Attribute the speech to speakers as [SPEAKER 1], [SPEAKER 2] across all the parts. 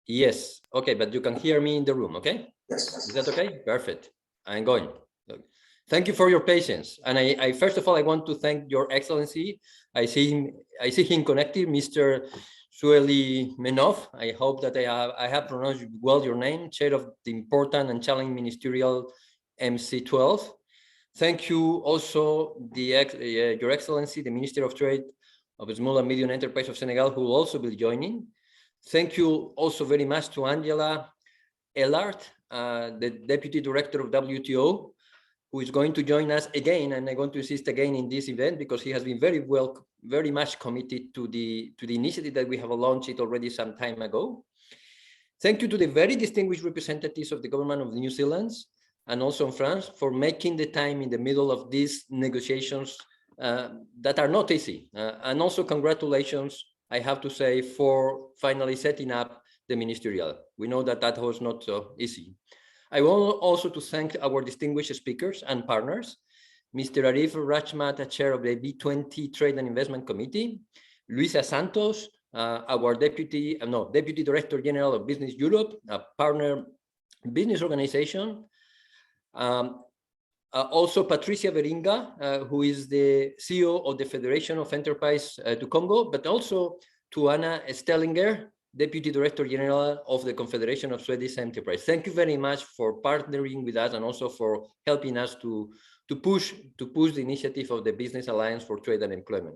[SPEAKER 1] Yes. Okay, but you can hear me in the room, okay?
[SPEAKER 2] Yes.
[SPEAKER 1] Is that okay? Perfect. I'm going. Thank you for your patience. And I first of all, I want to thank Your Excellency. I see him connected, Mr. Sueli Menov. I hope that I have pronounced well your name, chair of the important and challenging Ministerial MC12. Thank you also, Your Excellency, the Minister of Trade of Small and Medium Enterprise of Senegal, who will also be joining. Thank you also very much to Angela Ellard, the Deputy Director of WTO, who is going to join us again, and I'm going to insist again in this event because he has been very much committed to the initiative that we have launched it already some time ago. Thank you to the very distinguished representatives of the government of New Zealand and also in France for making the time in the middle of these negotiations that are not easy. And also congratulations, I have to say, for finally setting up the ministerial. We know that that was not so easy. I want also to thank our distinguished speakers and partners, Mr. Arif Rachmat, Chair of the B20 Trade and Investment Committee, Luisa Santos, our Deputy Director General of Business Europe, a partner business organization. Also Patricia Beringa, who is the CEO of the Federation of Enterprise to Congo, but also to Anna Stellinger, Deputy Director General of the Confederation of Swedish Enterprise. Thank you very much for partnering with us and also for helping us to push the initiative of the Business Alliance for Trade and Employment.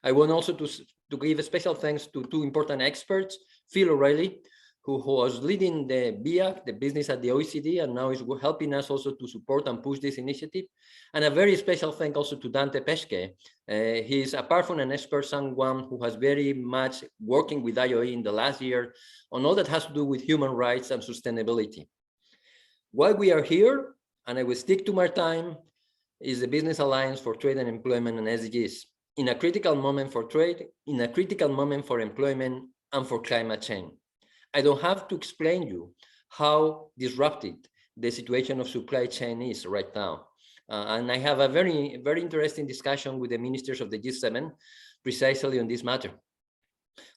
[SPEAKER 1] I want also to give a special thanks to two important experts, Phil O'Reilly, who was leading the BIAC, the business at the OECD, and now is helping us also to support and push this initiative. And a very special thank also to Dante Pesce. He is, apart from an expert, someone who has very much working with IOE in the last year on all that has to do with human rights and sustainability. Why we are here, and I will stick to my time, is the Business Alliance for Trade and Employment and SDGs. In a critical moment for trade, in a critical moment for employment and for climate change. I don't have to explain you how disrupted the situation of supply chain is right now. And I have a very interesting discussion with the ministers of the G7 precisely on this matter.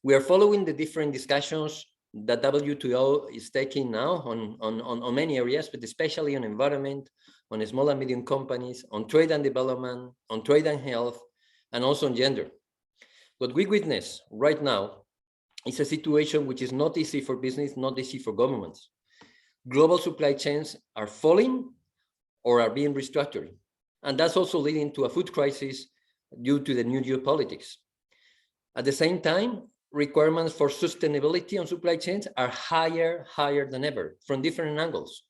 [SPEAKER 1] We are following the different discussions that WTO is taking now on many areas, but especially on environment, on small and medium companies, on trade and development, on trade and health, and also on gender. What we witness right now is a situation which is not easy for business, not easy for governments. Global supply chains are falling or are being restructured. And that's also leading to a food crisis due to the new geopolitics. At the same time, requirements for sustainability on supply chains are higher than ever from different angles.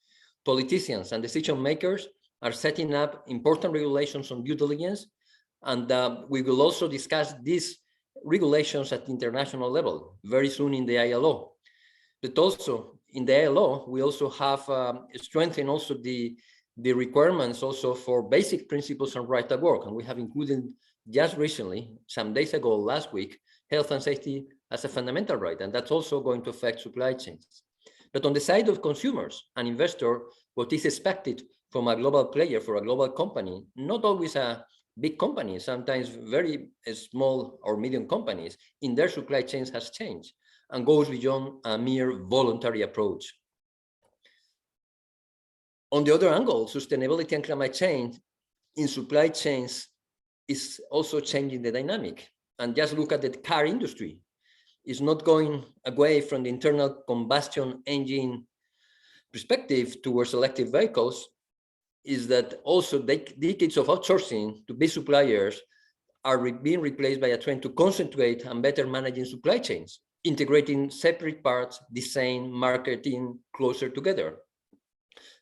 [SPEAKER 1] Politicians and decision makers are setting up important regulations on due diligence. And we will also discuss these regulations at the international level very soon in the ILO. But also in the ILO, we also have strengthened also the requirements also for basic principles on right at work. And we have included just recently, some days ago, last week, health and safety as a fundamental right. And that's also going to affect supply chains. But on the side of consumers and investors, what is expected from a global player, for a global company, not always a big companies, sometimes very small or medium companies, in their supply chains has changed and goes beyond a mere voluntary approach. On the other angle, sustainability and climate change in supply chains is also changing the dynamic. And just look at the car industry. It's not going away from the internal combustion engine perspective towards electric vehicles. Is that also decades of outsourcing to big suppliers are being replaced by a trend to concentrate on better managing supply chains, integrating separate parts, design, marketing closer together.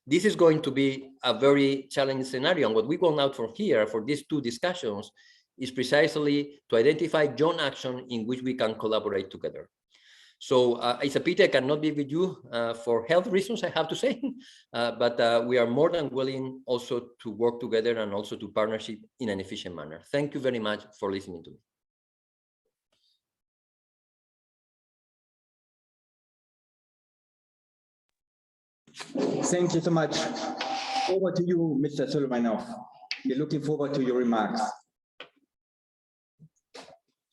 [SPEAKER 1] This is going to be a very challenging scenario. And what we want out from here for these two discussions is precisely to identify joint action in which we can collaborate together. So it's a pity I cannot be with you for health reasons, I have to say, but we are more than willing also to work together and also to partnership in an efficient manner. Thank you very much for listening to me.
[SPEAKER 3] Thank you so much. Over to you, Mr. Suleymanov. We're looking forward to your remarks.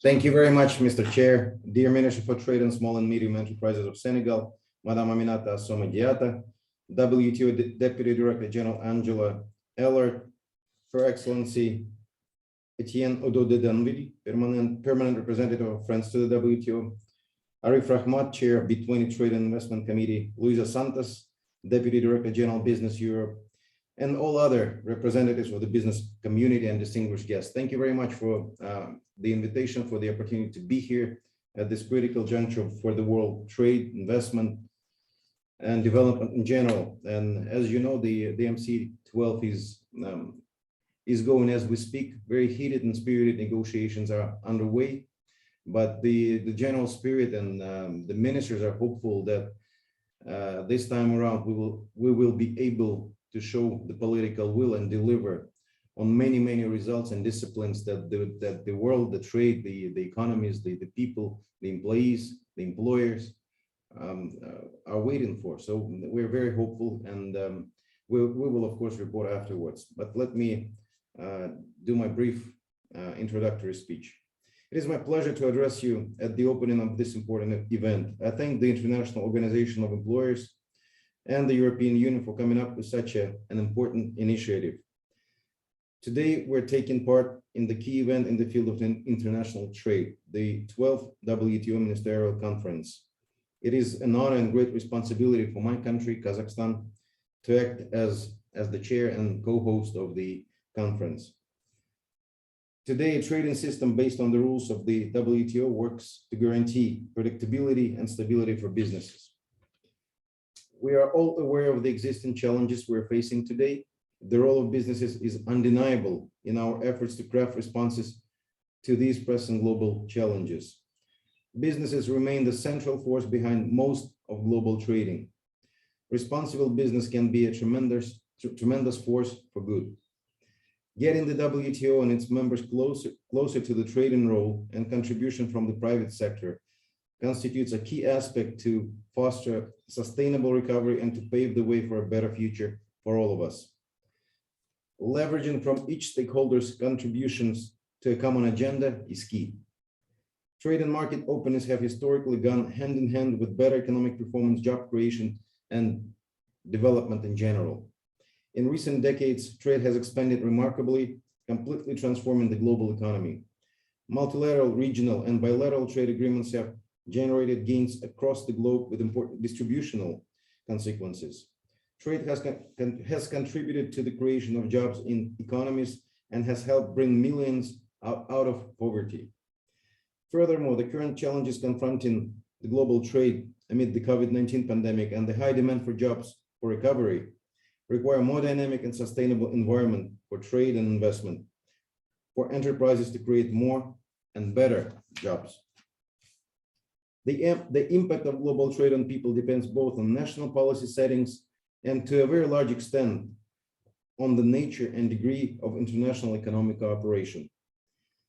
[SPEAKER 4] Thank you very much, Mr. Chair. Dear Minister for Trade and Small and Medium Enterprises of Senegal,
[SPEAKER 2] Madam Aminata Somadiata, WTO Deputy Director General Angela Ellert, Her Excellency Etienne Odo de Danville, Permanent Representative of France to the WTO, Arif Rahmat, Chair of B20 Trade and Investment Committee, Luisa Santos, Deputy Director General Business Europe, and all other representatives of the business community and distinguished guests. Thank you very much for the invitation, for the opportunity to be here at this critical juncture for the world trade, investment, and development in general. And as you know, the MC12 is going as we speak. Very heated and spirited negotiations are underway, but the general spirit and the ministers are hopeful that this time around we will be able to show the political will and deliver on many results and disciplines that the world, the trade, the economies, the people, the employees, the employers are waiting for. So we're very hopeful, and we will of course report afterwards. But let me do my brief introductory speech. It is my pleasure to address you at the opening of this important event. I thank the International Organization of Employers and the European Union for coming up with such an important initiative. Today, we're taking part in the key event in the field of international trade, the 12th WTO Ministerial Conference. It is an honor and great responsibility for my country, Kazakhstan, to act as the chair and co-host of the conference. Today, a trading system based on the rules of the WTO works to guarantee predictability and stability for businesses. We are all aware of the existing challenges we're facing today. The role of businesses is undeniable in our efforts to craft responses to these pressing global challenges. Businesses remain the central force behind most of global trading. Responsible business can be a tremendous force for good. Getting the WTO and its members closer to the trading role and contribution from the private sector constitutes a key aspect to foster sustainable recovery and to pave the way for a better future for all of us. Leveraging from each stakeholder's contributions to a common agenda is key. Trade and market openness have historically gone hand in hand with better economic performance, job creation, and development in general. In recent decades, trade has expanded remarkably, completely transforming the global economy. Multilateral, regional, and bilateral trade agreements have generated gains across the globe with important distributional consequences. Trade has contributed to the creation of jobs in economies and has helped bring millions out of poverty. Furthermore, the current challenges confronting the global trade amid the COVID-19 pandemic and the high demand for jobs for recovery require a more dynamic and sustainable environment for trade and investment, for enterprises to create more and better jobs. The impact of global trade on people depends both on national policy settings and to a very large extent on the nature and degree of international economic cooperation.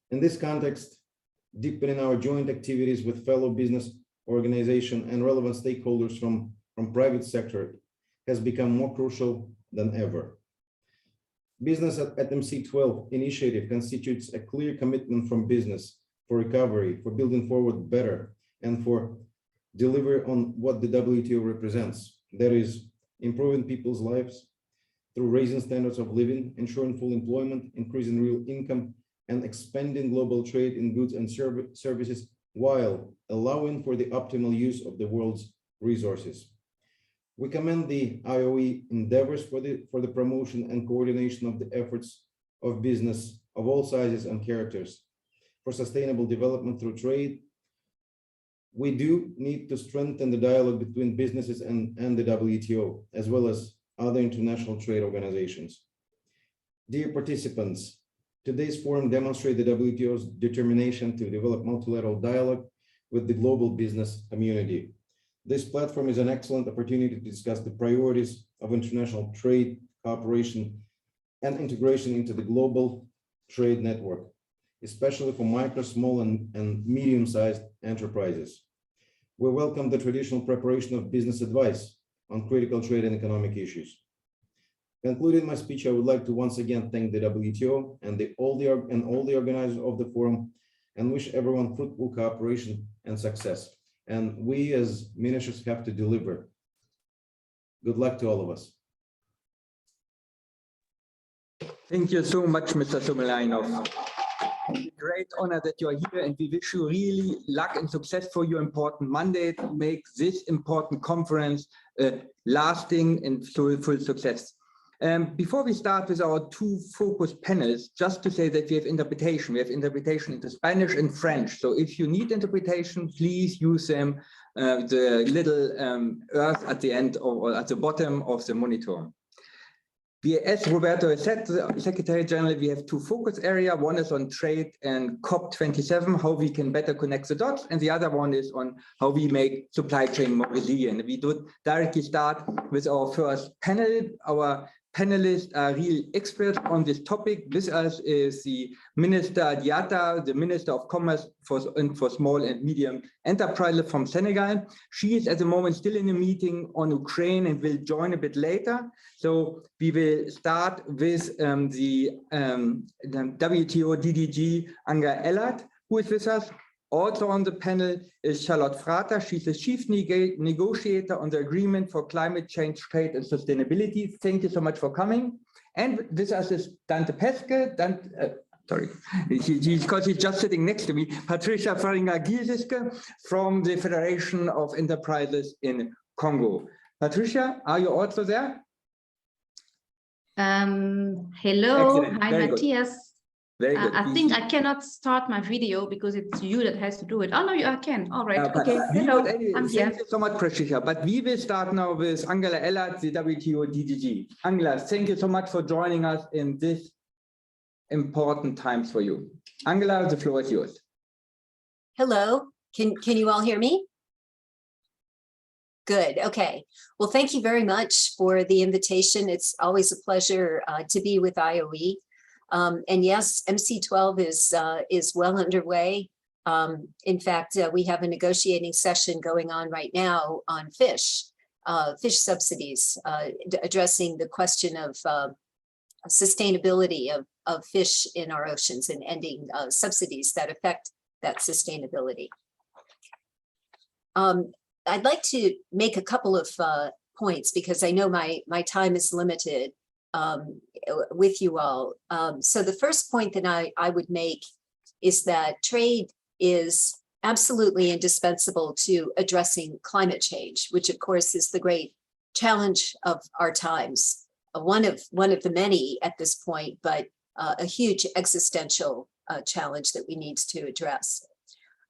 [SPEAKER 2] In this context, deepening our joint activities with fellow business organizations and relevant stakeholders from private sector has become more crucial than ever. Business at MC12 initiative constitutes a clear commitment from business for recovery, for building forward better, and for delivery on what the WTO represents. That is, improving people's lives through raising standards of living, ensuring full employment, increasing real income, and expanding global trade in goods and services while allowing for the optimal use of the world's resources. We commend the IOE endeavors for the promotion and coordination of the efforts of business of all sizes and characters for sustainable development through trade. We do need to strengthen the dialogue between businesses and the WTO, as well as other international trade organizations. Dear participants, today's forum demonstrates the WTO's determination to develop multilateral dialogue with the global business community. This platform is an excellent opportunity to discuss the priorities of international trade, cooperation, and integration into the global trade network, especially for micro, small, and medium-sized enterprises. We welcome the traditional preparation of business advice on critical trade and economic issues. Concluding my speech, I would like to once again thank the WTO and all the organizers of the forum, and wish everyone fruitful cooperation and success. And we as ministers have to deliver Good luck to all of us.
[SPEAKER 3] Thank you so much, Mr. Somelainov. Great honor that you're here, and we wish you really luck and success for your important mandate to make this important conference lasting and full success. Before we start with our two focus panels, just to say that we have interpretation. We have interpretation into Spanish and French. So if you need interpretation, please use them, the little earth at the end or at the bottom of the monitor. As Roberto has said, the Secretary General, we have two focus areas. One is on trade and COP27, how we can better connect the dots, and the other one is on how we make supply chain more resilient. We do directly start with our first panel. Our panelists are real experts on this topic. With us is the Minister Diatta, the Minister of Commerce for Small and Medium Enterprises from Senegal. She is at the moment still in a meeting on Ukraine and will join a bit later. So we will start with the WTO DDG Anga Ellert, who is with us. Also on the panel is Charlotte Frater. She's the chief negotiator on the Agreement for Climate Change, Trade and Sustainability. Thank you so much for coming. And with us is Dante Pesce. Sorry, because he's just sitting next to me. Patricia Faringa-Gilziske from the Federation of Enterprises in Congo. Patricia, are you also there?
[SPEAKER 4] Hello.
[SPEAKER 3] Excellent.
[SPEAKER 4] Hi,
[SPEAKER 3] Very good.
[SPEAKER 4] Matthias.
[SPEAKER 3] Very good.
[SPEAKER 4] I think I cannot start my video because it's you that has to do it. Oh, no, I can. All right. Okay. Hello. I'm here.
[SPEAKER 3] Thank you so much, Patricia. But we will start now with Angela Ellert, the WTO DDG. Angela, thank you so much for joining us in this important times for you. Angela, the floor is yours.
[SPEAKER 5] Hello. Can you all hear me? Good. Okay. Well, thank you very much for the invitation. It's always a pleasure to be with IOE. And yes, MC12 is well underway. In fact, we have a negotiating session going on right now on fish subsidies, addressing the question of sustainability of fish in our oceans and ending subsidies that affect that sustainability. I'd like to make a couple of points because I know my time is limited with you all. So the first point that I would make is that trade is absolutely indispensable to addressing climate change, which of course is the great challenge of our times. One of the many at this point, but a huge existential challenge that we need to address.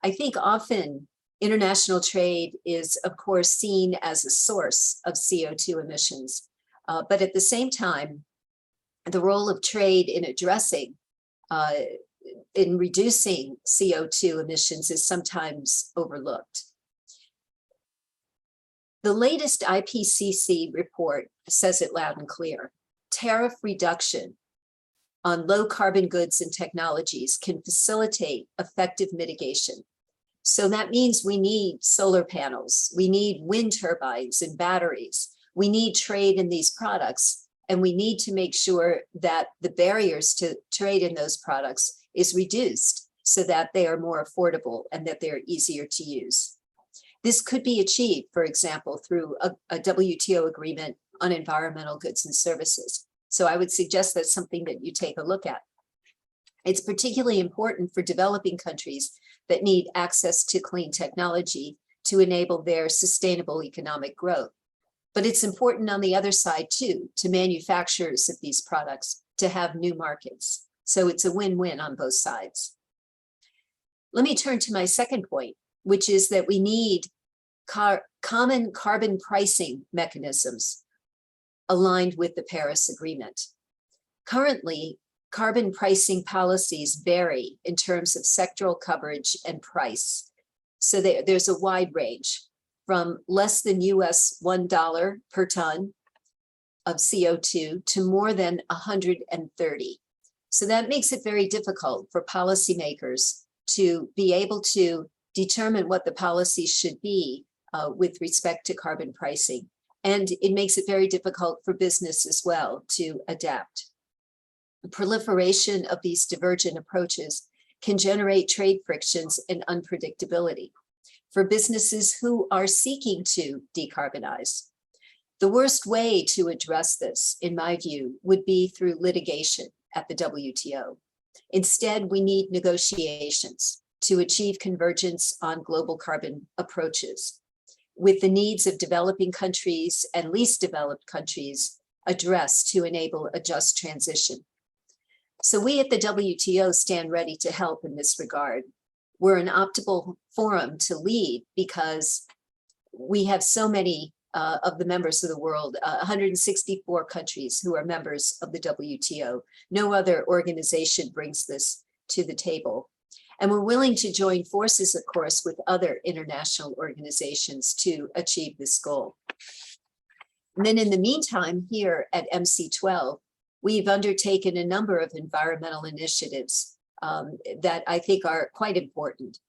[SPEAKER 5] I think often international trade is, of course, seen as a source of CO2 emissions. But at the same time, the role of trade in addressing, in reducing CO2 emissions is sometimes overlooked. The latest IPCC report says it loud and clear. Tariff reduction on low carbon goods and technologies can facilitate effective mitigation. So that means we need solar panels, we need wind turbines and batteries, we need trade in these products, and we need to make sure that the barriers to trade in those products is reduced so that they are more affordable and that they're easier to use. This could be achieved, for example, through a WTO agreement on environmental goods and services. So I would suggest that's something that you take a look at. It's particularly important for developing countries that need access to clean technology to enable their sustainable economic growth. But it's important on the other side too, to manufacturers of these products to have new markets. So it's a win-win on both sides. Let me turn to my second point, which is that we need common carbon pricing mechanisms aligned with the Paris Agreement. Currently, carbon pricing policies vary in terms of sectoral coverage and price. So there's a wide range from less than US $1 per ton of CO2 to more than 130. So that makes it very difficult for policymakers to be able to determine what the policy should be with respect to carbon pricing. And it makes it very difficult for business as well to adapt. The proliferation of these divergent approaches can generate trade frictions and unpredictability for businesses who are seeking to decarbonize. The worst way to address this, in my view, would be through litigation at the WTO. Instead, we need negotiations to achieve convergence on global carbon approaches, with the needs of developing countries and least developed countries addressed to enable a just transition. So we at the WTO stand ready to help in this regard. We're an optimal forum to lead because we have so many of the members of the world, 164 countries who are members of the WTO. No other organization brings this to the table. And we're willing to join forces, of course, with other international organizations to achieve this goal. And then in the meantime, here at MC12, we've undertaken a number of environmental initiatives that I think are quite important.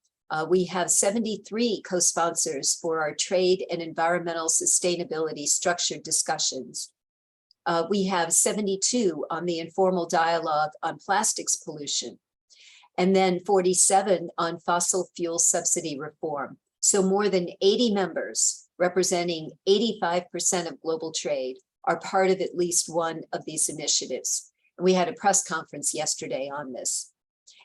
[SPEAKER 5] We have 73 co-sponsors for our trade and environmental sustainability structured discussions. We have 72 on the informal dialogue on plastics pollution, and then 47 on fossil fuel subsidy reform. So more than 80 members, representing 85% of global trade, are part of at least one of these initiatives. We had a press conference yesterday on this.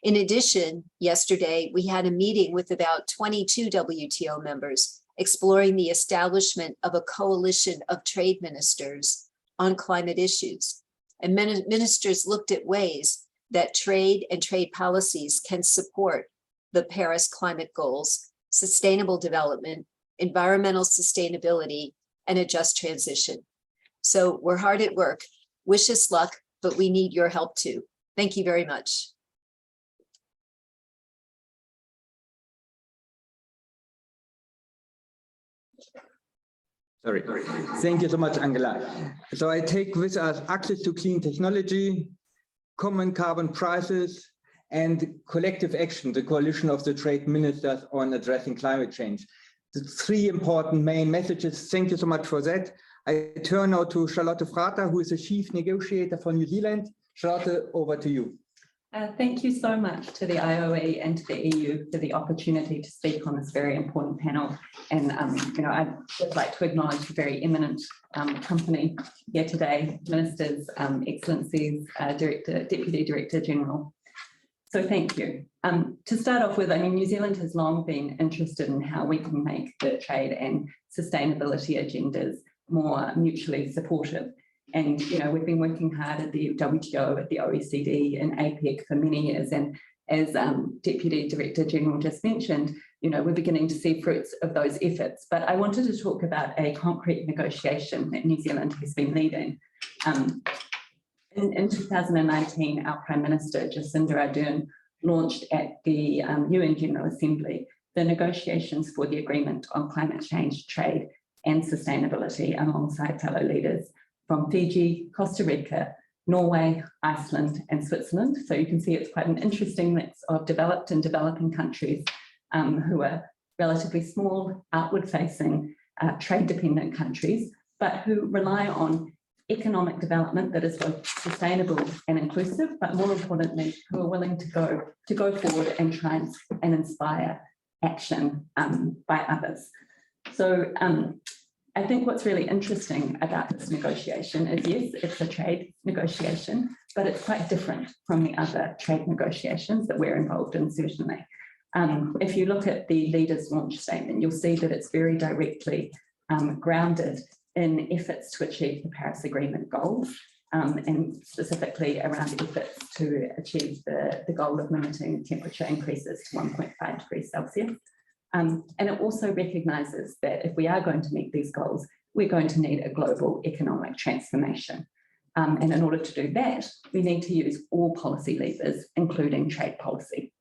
[SPEAKER 5] In addition, yesterday, we had a meeting with about 22 WTO members exploring the establishment of a coalition of trade ministers on climate issues. And ministers looked at ways that trade and trade policies can support the Paris climate goals, sustainable development, environmental sustainability, and a just transition. So we're hard at work. Wish us luck, but we need your help too. Thank you very much.
[SPEAKER 3] Sorry. Thank you so much, Angela. So I take with us access to clean technology, common carbon prices, and collective action, the coalition of the trade ministers on addressing climate change. The three important main messages. Thank you so much for that. I turn now to Charlotte Frater, who is the chief negotiator for New Zealand. Charlotte, over to you.
[SPEAKER 6] Thank you so much to the IOE and to the EU for the opportunity to speak on this very important panel. And I would like to acknowledge the very eminent company here today, ministers, excellencies, Deputy Director General. So thank you. To start off with, New Zealand has long been interested in how we can make the trade and sustainability agendas more mutually supportive. And, we've been working hard at the WTO, at the OECD and APEC for many years. And as Deputy Director General just mentioned, we're beginning to see fruits of those efforts. But I wanted to talk about a concrete negotiation that New Zealand has been leading. In 2019, our Prime Minister, Jacinda Ardern, launched at the UN General Assembly the negotiations for the Agreement on Climate Change, Trade and Sustainability alongside fellow leaders from Fiji, Costa Rica, Norway, Iceland and Switzerland. So you can see it's quite an interesting mix of developed and developing countries who are relatively small, outward-facing, trade-dependent countries, but who rely on economic development that is both sustainable and inclusive, but more importantly, who are willing to go forward and try and inspire action by others. So I think what's really interesting about this negotiation is, yes, it's a trade negotiation, but it's quite different from the other trade negotiations that we're involved in, certainly. If you look at the leaders' launch statement, you'll see that it's very directly grounded in efforts to achieve the Paris Agreement goals, and specifically around efforts to achieve the goal of limiting temperature increases to 1.5 degrees Celsius. And it also recognises that if we are going to meet these goals, we're going to need a global economic transformation. And in order to do that, we need to use all policy levers, including trade policy.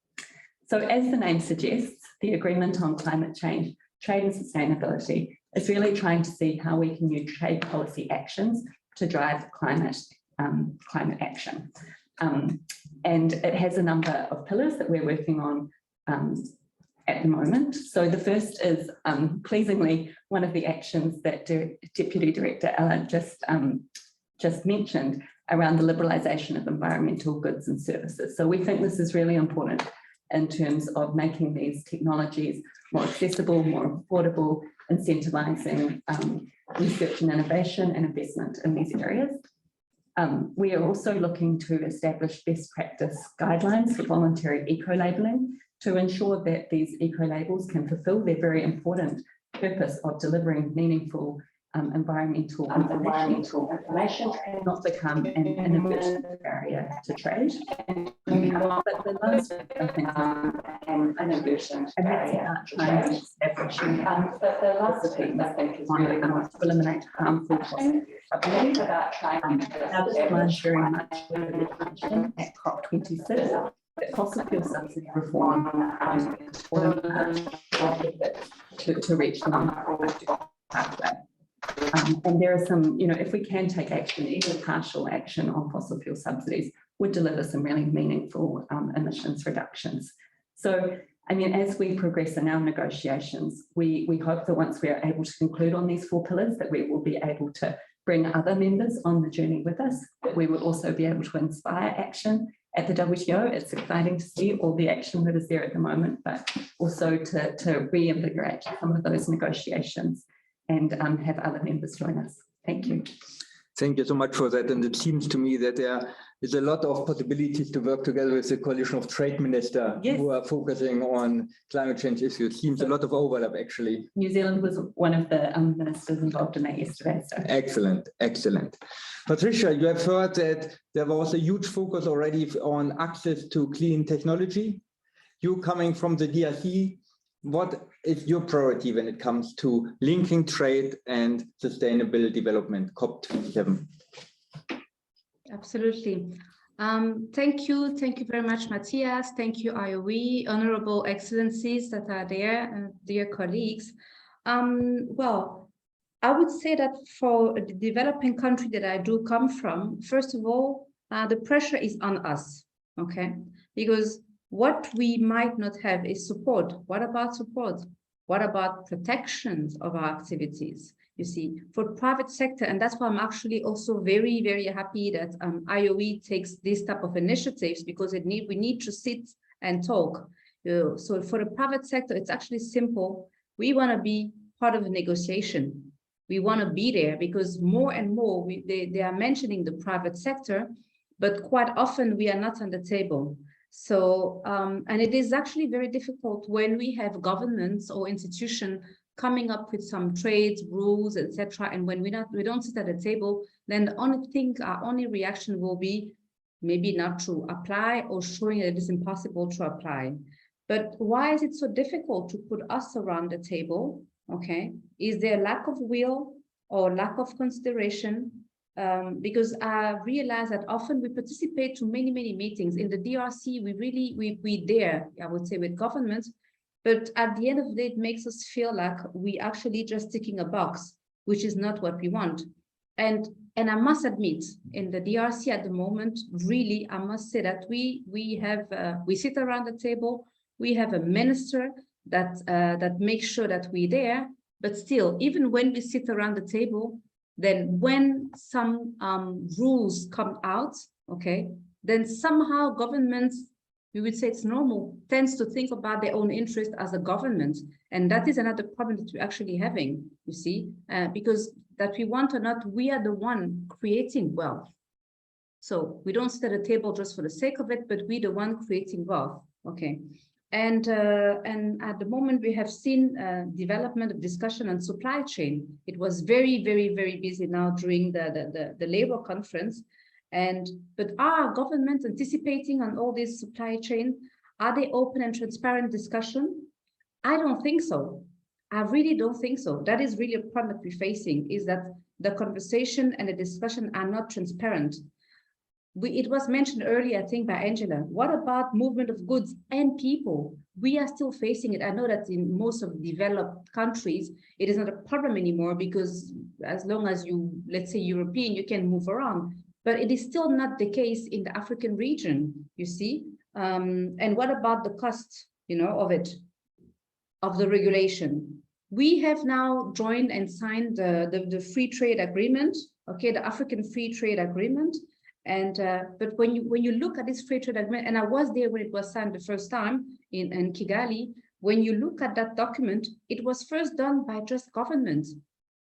[SPEAKER 6] So as the name suggests, the Agreement on Climate Change, Trade and Sustainability is really trying to see how we can use trade policy actions to drive climate action. And it has a number of pillars that we're working on at the moment. So the first is pleasingly one of the actions that Deputy Director Ella just mentioned around the liberalisation of environmental goods and services. So we think this is really important in terms of making these technologies more accessible, more affordable, incentivising research and innovation and investment in these areas. We are also looking to establish best practice guidelines for voluntary eco-labelling to ensure that these eco-labels can fulfill their very important purpose of delivering meaningful environmental information and not become an inadvertent barrier to trade. But the last thing to eliminate harmful possibilities. Now this aligns very much with the attention at COP26 that fossil fuel subsidy reform to reach the pathway. And there are some, if we can take action, even partial action on fossil fuel subsidies would deliver some really meaningful emissions reductions. So, I mean, as we progress in our negotiations, we hope that once we are able to conclude on these 4 pillars, that we will be able to bring other members on the journey with us, that we will also be able to inspire action at the WTO. It's exciting to see all the action that is there at the moment, but also to reinvigorate some of those negotiations and have other members join us. Thank you.
[SPEAKER 3] Thank you so much for that. And it seems to me that there is a lot of possibilities to work together with the coalition of trade ministers who are focusing on climate change issues. Seems a lot of overlap, actually.
[SPEAKER 6] New Zealand was one of the ministers involved in that yesterday. So.
[SPEAKER 3] Excellent, excellent. Patricia, you have heard that there was a huge focus already on access to clean technology. You coming from the DRC, what is your priority when it comes to linking trade and sustainable development, COP27?
[SPEAKER 4] Absolutely. Thank you very much, Matthias. Thank you, IOE, Honorable Excellencies that are there, and dear colleagues. Well, I would say that for the developing country that I do come from, first of all, the pressure is on us, okay? Because what we might not have is support. What about support? What about protections of our activities? You see, for private sector, and that's why I'm actually also very, very happy that IOE takes this type of initiatives, because we need to sit and talk. So for the private sector, it's actually simple. We want to be part of a negotiation. We want to be there because more and more they are mentioning the private sector, but quite often we are not on the table. So, and it is actually very difficult when we have governments or institutions coming up with some trade rules, etc. And when we don't sit at the table, then the our only reaction will be maybe not to apply or showing that it is impossible to apply. But why is it so difficult to put us around the table? Okay, is there lack of will or lack of consideration? Because I realize that often we participate to many meetings in the DRC. We dare, I would say, with governments, but at the end of the day, it makes us feel like we actually just ticking a box, which is not what we want. And I must admit, in the DRC at the moment, really, I must say that we sit around the table. We have a minister that makes sure that we're there. But still, even when we sit around the table, then when some rules come out, okay, then somehow governments, we would say it's normal, tends to think about their own interest as a government. And that is another problem that we're actually having, you see, because that we want or not, we are the one creating wealth. So we don't sit at the table just for the sake of it, but we're the one creating wealth, okay. And at the moment we have seen development of discussion on supply chain. It was very busy now during the labor conference. But are governments anticipating on all this supply chain? Are they open and transparent discussion? I don't think so. I really don't think so. That is really a problem that we're facing, is that the conversation and the discussion are not transparent. It was mentioned earlier, I think, by Angela. What about movement of goods and people? We are still facing it. I know that in most of developed countries, it is not a problem anymore because as long as you, let's say European, you can move around. But it is still not the case in the African region, you see? And what about the cost, of it, of the regulation? We have now joined and signed the free trade agreement, okay, the African Free Trade Agreement. And but when you look at this free trade agreement, and I was there when it was signed the first time in Kigali, when you look at that document, it was first done by just governments.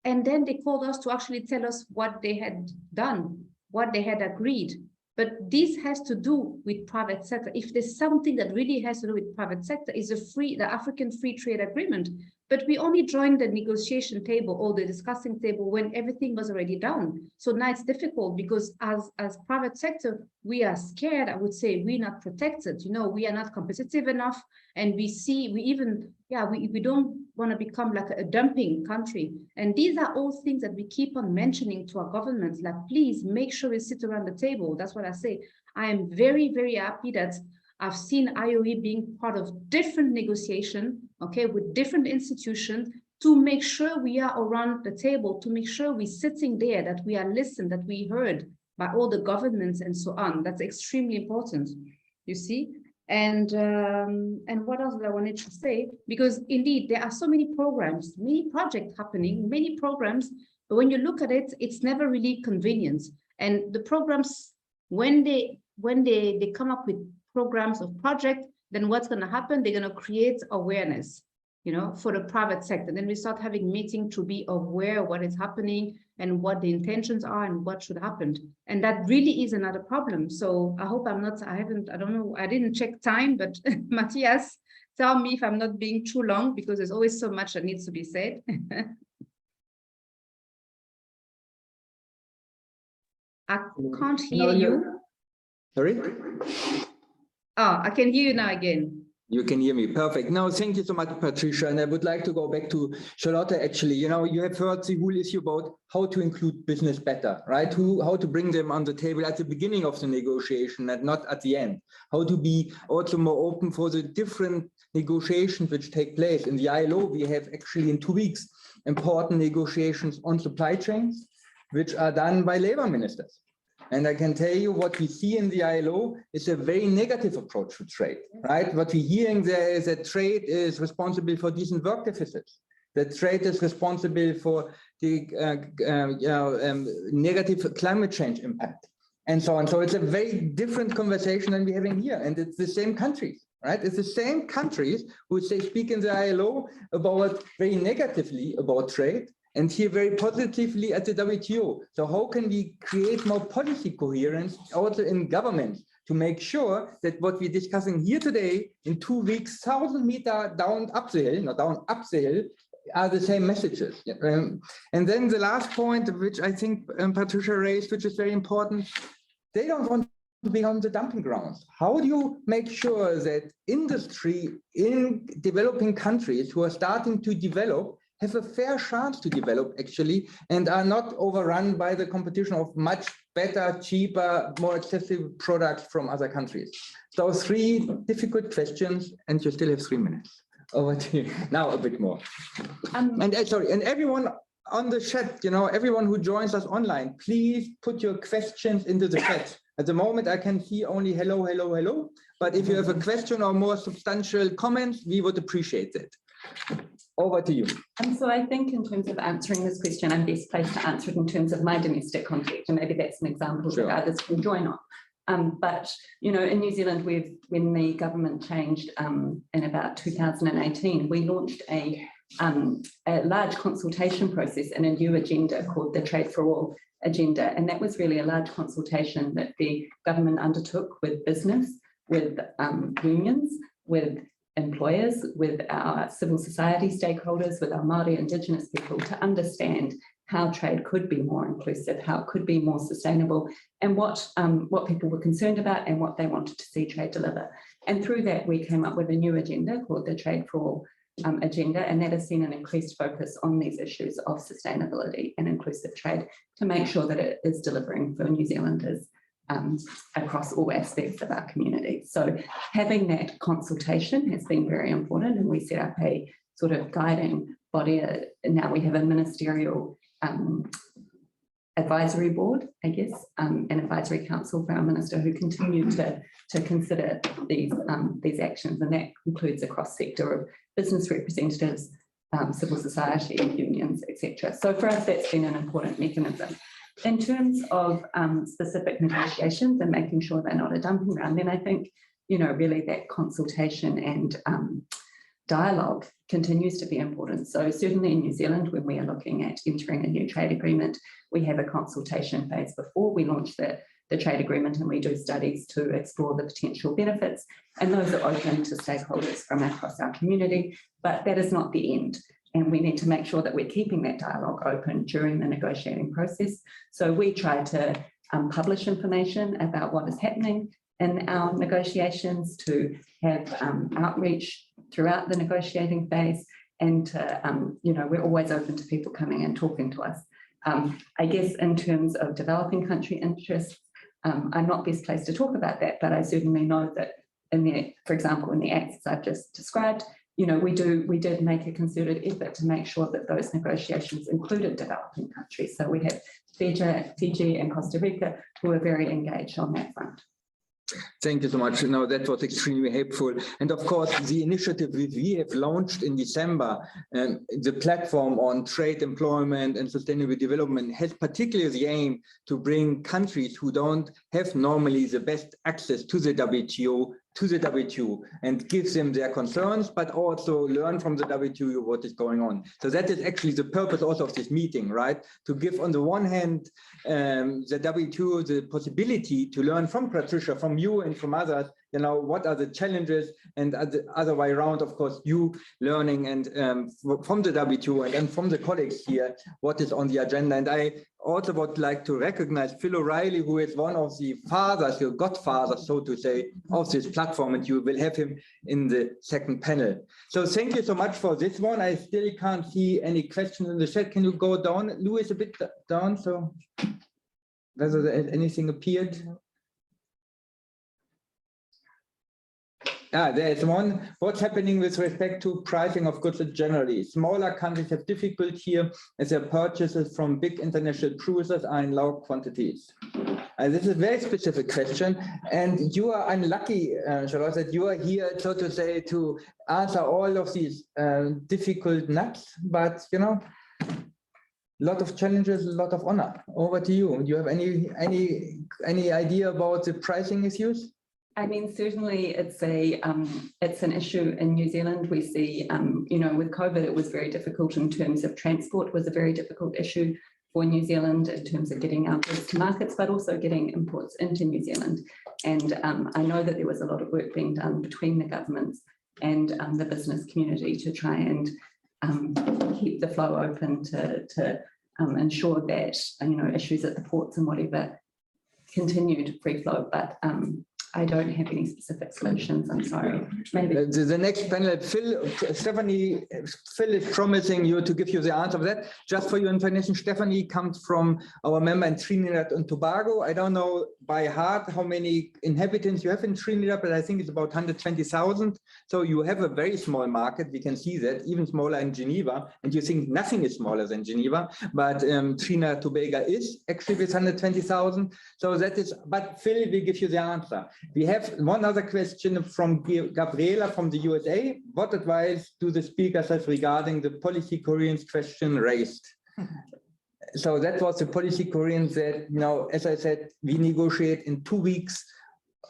[SPEAKER 4] And then they called us to actually tell us what they had done, what they had agreed. But this has to do with private sector. If there's something that really has to do with private sector, is the African Free Trade Agreement. But we only joined the negotiation table or the discussing table when everything was already done. So now it's difficult because as private sector, we are scared. I would say we're not protected. You know, we are not competitive enough, and we don't want to become like a dumping country. And these are all things that we keep on mentioning to our governments. Like, please make sure we sit around the table. That's what I say. I am very, very happy that I've seen IOE being part of different negotiation, okay, with different institutions to make sure we are around the table, to make sure we're sitting there, that we are listened, that we heard by all the governments and so on. That's extremely important, you see. And what else did I wanted to say? Because indeed, there are so many programs, many projects happening, many programs, but when you look at it, it's never really convenient. And the programs, when they come up with programs of project, then what's going to happen? They're going to create awareness, you know, for the private sector. Then we start having meetings to be aware of what is happening and what the intentions are and what should happen. And that really is another problem. So I hope I don't know, I didn't check time, but Matthias, tell me if I'm not being too long, because there's always so much that needs to be said. I can't hear you.
[SPEAKER 3] Sorry?
[SPEAKER 4] Oh, I can hear you now again.
[SPEAKER 3] You can hear me. Perfect. No, thank you so much, Patricia. And I would like to go back to Charlotte, actually. You know, you have heard the whole issue about how to include business better, right? How to bring them on the table at the beginning of the negotiation and not at the end. How to be also more open for the different negotiations which take place. In the ILO, we have actually in 2 weeks important negotiations on supply chains, which are done by labor ministers. And I can tell you what we see in the ILO is a very negative approach to trade, right? What we're hearing there is that trade is responsible for decent work deficits. That trade is responsible for the negative climate change impact and so on. So it's a very different conversation than we're having here. And it's the same countries, right? It's the same countries who speak in the ILO about very negatively about trade, and here very positively at the WTO. So how can we create more policy coherence also in government to make sure that what we're discussing here today in 2 weeks, 1,000 meters down up the hill, not down up the hill, are the same messages. And then the last point, which I think Patricia raised, which is very important, they don't want to be on the dumping grounds. How do you make sure that industry in developing countries who are starting to develop have a fair chance to develop actually, and are not overrun by the competition of much better, cheaper, more accessible products from other countries? So 3 difficult questions, and you still have 3 minutes. Over to you. Now a bit more. And everyone on the chat, you know, everyone who joins us online, please put your questions into the chat. At the moment, I can see only hello, hello, hello. But if you have a question or more substantial comments, we would appreciate it. Over to you.
[SPEAKER 6] So I think in terms of answering this question, I'm best placed to answer it in terms of my domestic context, and maybe that's an example that others can join on. But, you know, in New Zealand, when the government changed in about 2018, we launched a large consultation process and a new agenda called the Trade for All agenda. And that was really a large consultation that the government undertook with business, with unions, with employers, with our civil society stakeholders, with our Māori Indigenous people, to understand how trade could be more inclusive, how it could be more sustainable, and what people were concerned about and what they wanted to see trade deliver. And through that, we came up with a new agenda called the Trade for All agenda, and that has seen an increased focus on these issues of sustainability and inclusive trade to make sure that it is delivering for New Zealanders across all aspects of our community. So having that consultation has been very important, and we set up a sort of guiding body. Now we have a ministerial advisory board, I guess, an advisory council for our minister who continue to consider these actions, and that includes a cross sector of business representatives, civil society, unions, etc. So for us, that's been an important mechanism. In terms of specific negotiations and making sure they're not a dumping ground, then I think, you know, really that consultation and dialogue continues to be important. So certainly in New Zealand, when we are looking at entering a new trade agreement, we have a consultation phase before we launch the trade agreement, and we do studies to explore the potential benefits, and those are open to stakeholders from across our community, but that is not the end. And we need to make sure that we're keeping that dialogue open during the negotiating process. So we try to publish information about what is happening in our negotiations, to have outreach throughout the negotiating phase, and to, we're always open to people coming and talking to us. I guess in terms of developing country interests, I'm not best placed to talk about that, but I certainly know that for example, in the acts I've just described, we did make a concerted effort to make sure that those negotiations included developing countries. So we have Fiji and Costa Rica who are very engaged on that front.
[SPEAKER 3] Thank you so much. No, that was extremely helpful. And of course, the initiative we have launched in December, the platform on trade, employment, and sustainable development, has particularly the aim to bring countries who don't have normally the best access to the WTO and gives them their concerns, but also learn from the WTO what is going on. So that is actually the purpose also of this meeting, right? To give on the one hand, the WTO the possibility to learn from Patricia, from you and from others, what are the challenges, and the other way around, of course, you learning and from the WTO and from the colleagues here, what is on the agenda. And I also would like to recognize Phil O'Reilly, who is one of the fathers, your godfather, so to say, of this platform, and you will have him in the second panel. So thank you so much for this one. I still can't see any questions in the chat. Can you go down, Louis, a bit down, so whether anything appeared? There's one. What's happening with respect to pricing of goods generally? Smaller countries have difficulty here as their purchases from big international producers are in low quantities. This is a very specific question, and you are unlucky, Charlotte, that you are here, so to say, to answer all of these difficult nuts, but a lot of challenges, a lot of honor. Over to you. Do you have any idea about the pricing issues?
[SPEAKER 6] I mean, certainly it's an issue in New Zealand. We see, with COVID, it was very difficult in terms of transport, was a very difficult issue for New Zealand in terms of getting our goods to markets, but also getting imports into New Zealand. And I know that there was a lot of work being done between the governments and the business community to try and keep the flow open to ensure that, issues at the ports and whatever continued free flow. But I don't have any specific solutions, I'm sorry. Maybe.
[SPEAKER 3] The next panel, Phil is promising you to give you the answer of that. Just for your information, Stephanie comes from our member in Trinidad and Tobago. I don't know by heart how many inhabitants you have in Trinidad, but I think it's about 120,000. So you have a very small market. We can see that, even smaller in Geneva. And you think nothing is smaller than Geneva, but Trinidad and Tobago is actually with 120,000. So that is, but Phil will give you the answer. We have one other question from Gabriela from the USA. What advice do the speakers have regarding the policy coherence question raised? So that was the policy coherence that, as I said, we negotiate in 2 weeks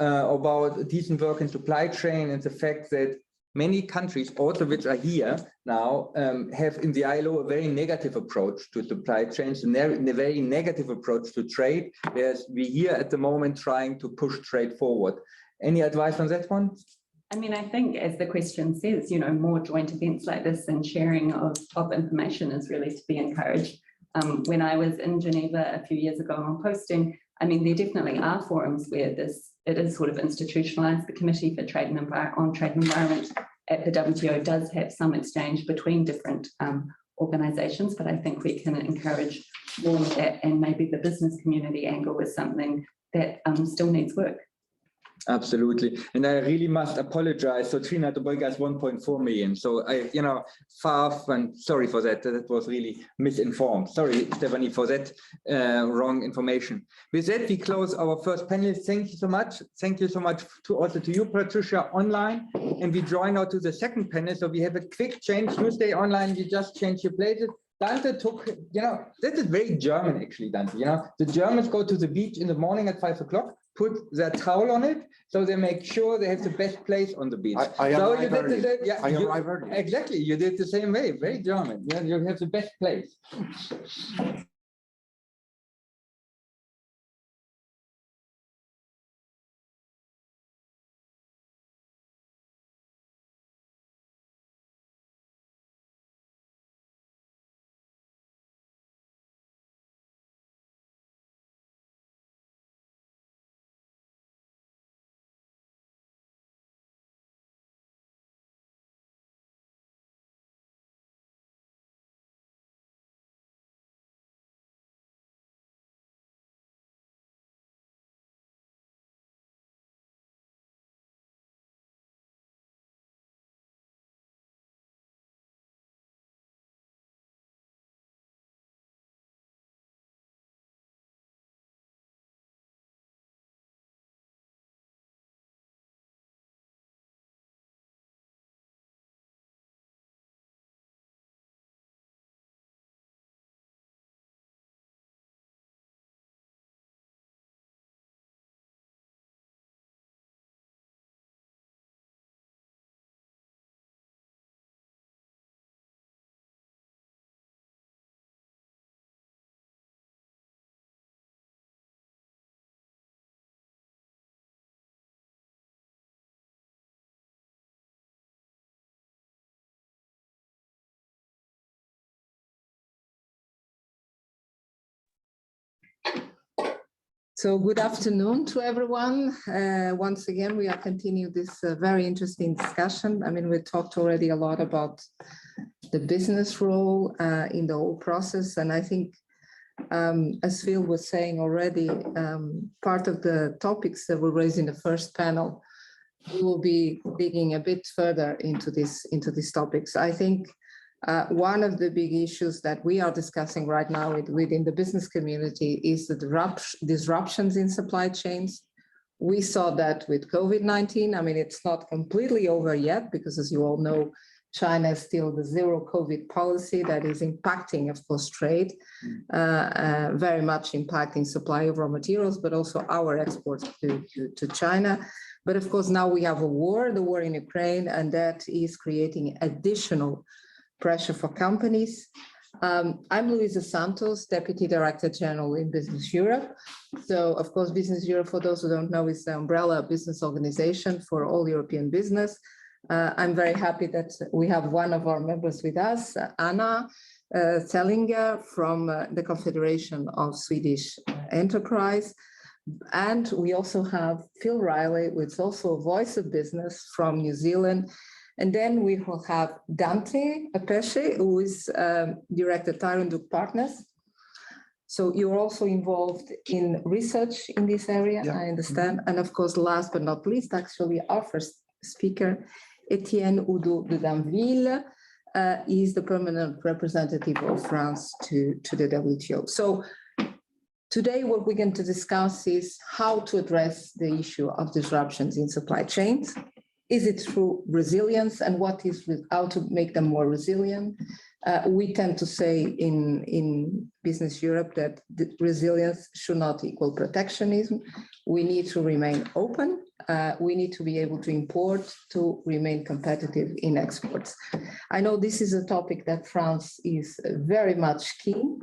[SPEAKER 3] about decent work in supply chain, and the fact that many countries, also which are here now, have in the ILO a very negative approach to supply chains and a very negative approach to trade, whereas we here at the moment trying to push trade forward. Any advice on that one?
[SPEAKER 6] I mean, I think as the question says, more joint events like this and sharing of top information is really to be encouraged. When I was in Geneva a few years ago on posting, I mean, there definitely are forums where it is sort of institutionalized. The Committee for Trade and Environment at the WTO does have some exchange between different organizations, but I think we can encourage more of that, and maybe the business community angle is something that still needs work.
[SPEAKER 3] Absolutely. And I really must apologize. So Trinidad and Tobago is 1.4 million. So sorry for that. That was really misinformed. Sorry, Stephanie, for that wrong information. With that, we close our first panel. Thank you so much. Thank you so much also to you, Patricia, online. And we join now to the second panel. So we have a quick change. You stay online. You just change your places. Dante took, this is very German actually, Dante. The Germans go to the beach in the morning at 5 o'clock, put their towel on it, so they make sure they have the best place on the beach.
[SPEAKER 7] I
[SPEAKER 3] So
[SPEAKER 7] arrive early. I arrive early.
[SPEAKER 3] Exactly, you did the same way, very German. Yeah, you have the best place.
[SPEAKER 8] So good afternoon to everyone. Once again, we are continuing this very interesting discussion. I mean, we talked already a lot about the business role in the whole process. And I think, as Phil was saying already, part of the topics that were raised in the first panel, we will be digging a bit further into these topics. I think one of the big issues that we are discussing right now within the business community is the disruptions in supply chains. We saw that with COVID-19. I mean, it's not completely over yet because, as you all know, China is still the zero COVID policy that is impacting, of course, trade, very much impacting supply of raw materials, but also our exports to China. But of course, now we have the war in Ukraine, and that is creating additional pressure for companies. I'm Luisa Santos, Deputy Director General in Business Europe. So, of course, Business Europe, for those who don't know, is the umbrella business organization for all European business. I'm very happy that we have one of our members with us, Anna Tellinger from the Confederation of Swedish Enterprise. And we also have Phil Riley, who is also a voice of business from New Zealand. And then we will have Dante Apesce, who is Director Tyrone Partners. So you're also involved in research in this area, yeah. I understand. And of course, last but not least, actually, our first speaker, Etienne Wto de Danville, is the permanent representative of France to the WTO. So today, what we're going to discuss is how to address the issue of disruptions in supply chains. Is it through resilience, and what is how to make them more resilient? We tend to say in Business Europe that resilience should not equal protectionism. We need to remain open. We need to be able to import to remain competitive in exports. I know this is a topic that France is very much keen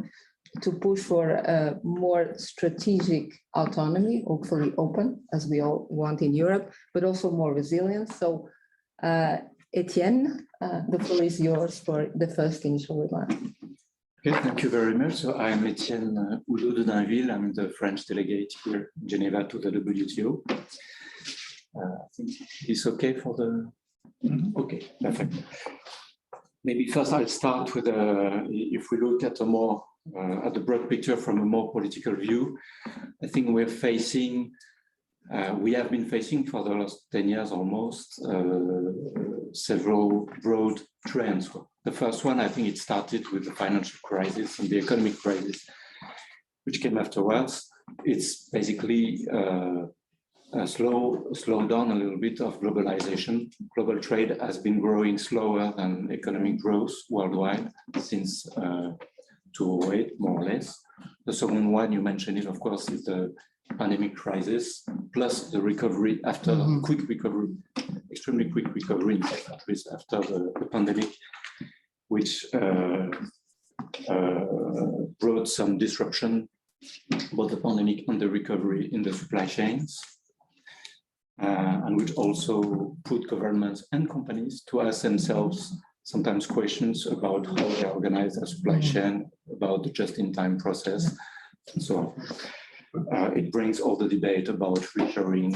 [SPEAKER 8] to push for a more strategic autonomy, hopefully open, as we all want in Europe, but also more resilience. So, Etienne, the floor is yours for the first initial remark.
[SPEAKER 9] Okay, thank you very much. So I'm Etienne Wto de Danville. I'm the French delegate here in Geneva to the WTO. I think it's okay for the... Okay, perfect. Maybe first I'll start with, if we look at at the broad picture from a more political view, I think we have been facing for the last 10 years almost several broad trends. The first one, I think it started with the financial crisis and the economic crisis, which came afterwards. It's basically slow down a little bit of globalization. Global trade has been growing slower than economic growth worldwide since 2008, more or less. The second one, you mentioned it, of course, is the pandemic crisis, plus the recovery after quick recovery, extremely quick recovery in countries after the pandemic, which brought some disruption, both the pandemic and the recovery in the supply chains, and which also put governments and companies to ask themselves sometimes questions about how they organize their supply chain, about the just-in-time process, and so on. It brings all the debate about reshoring.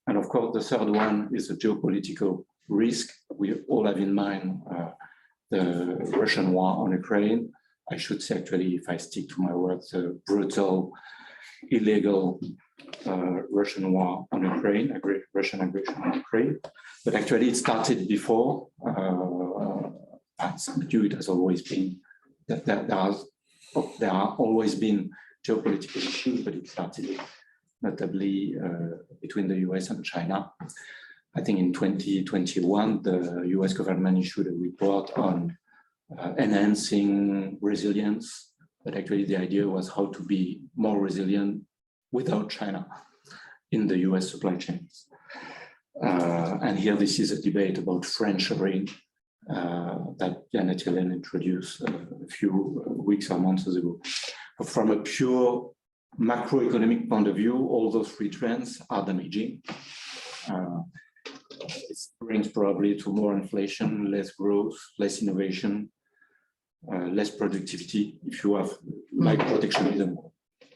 [SPEAKER 9] And of course, the third one is the geopolitical risk. We all have in mind the Russian war on Ukraine. I should say, actually, if I stick to my words, the brutal, illegal Russian war on Ukraine, Russian aggression on Ukraine. But actually, it started before. It has always been that there are always been geopolitical issues, but it started notably between the US and China. I think in 2021, the US government issued a report on enhancing resilience, but actually the idea was how to be more resilient without China in the US supply chains. And here this is a debate about friendshoring that Janet Yellen introduced a few weeks or months ago. But from a pure macroeconomic point of view, all those three trends are damaging. It brings probably to more inflation, less growth, less innovation, less productivity. If you have like protectionism,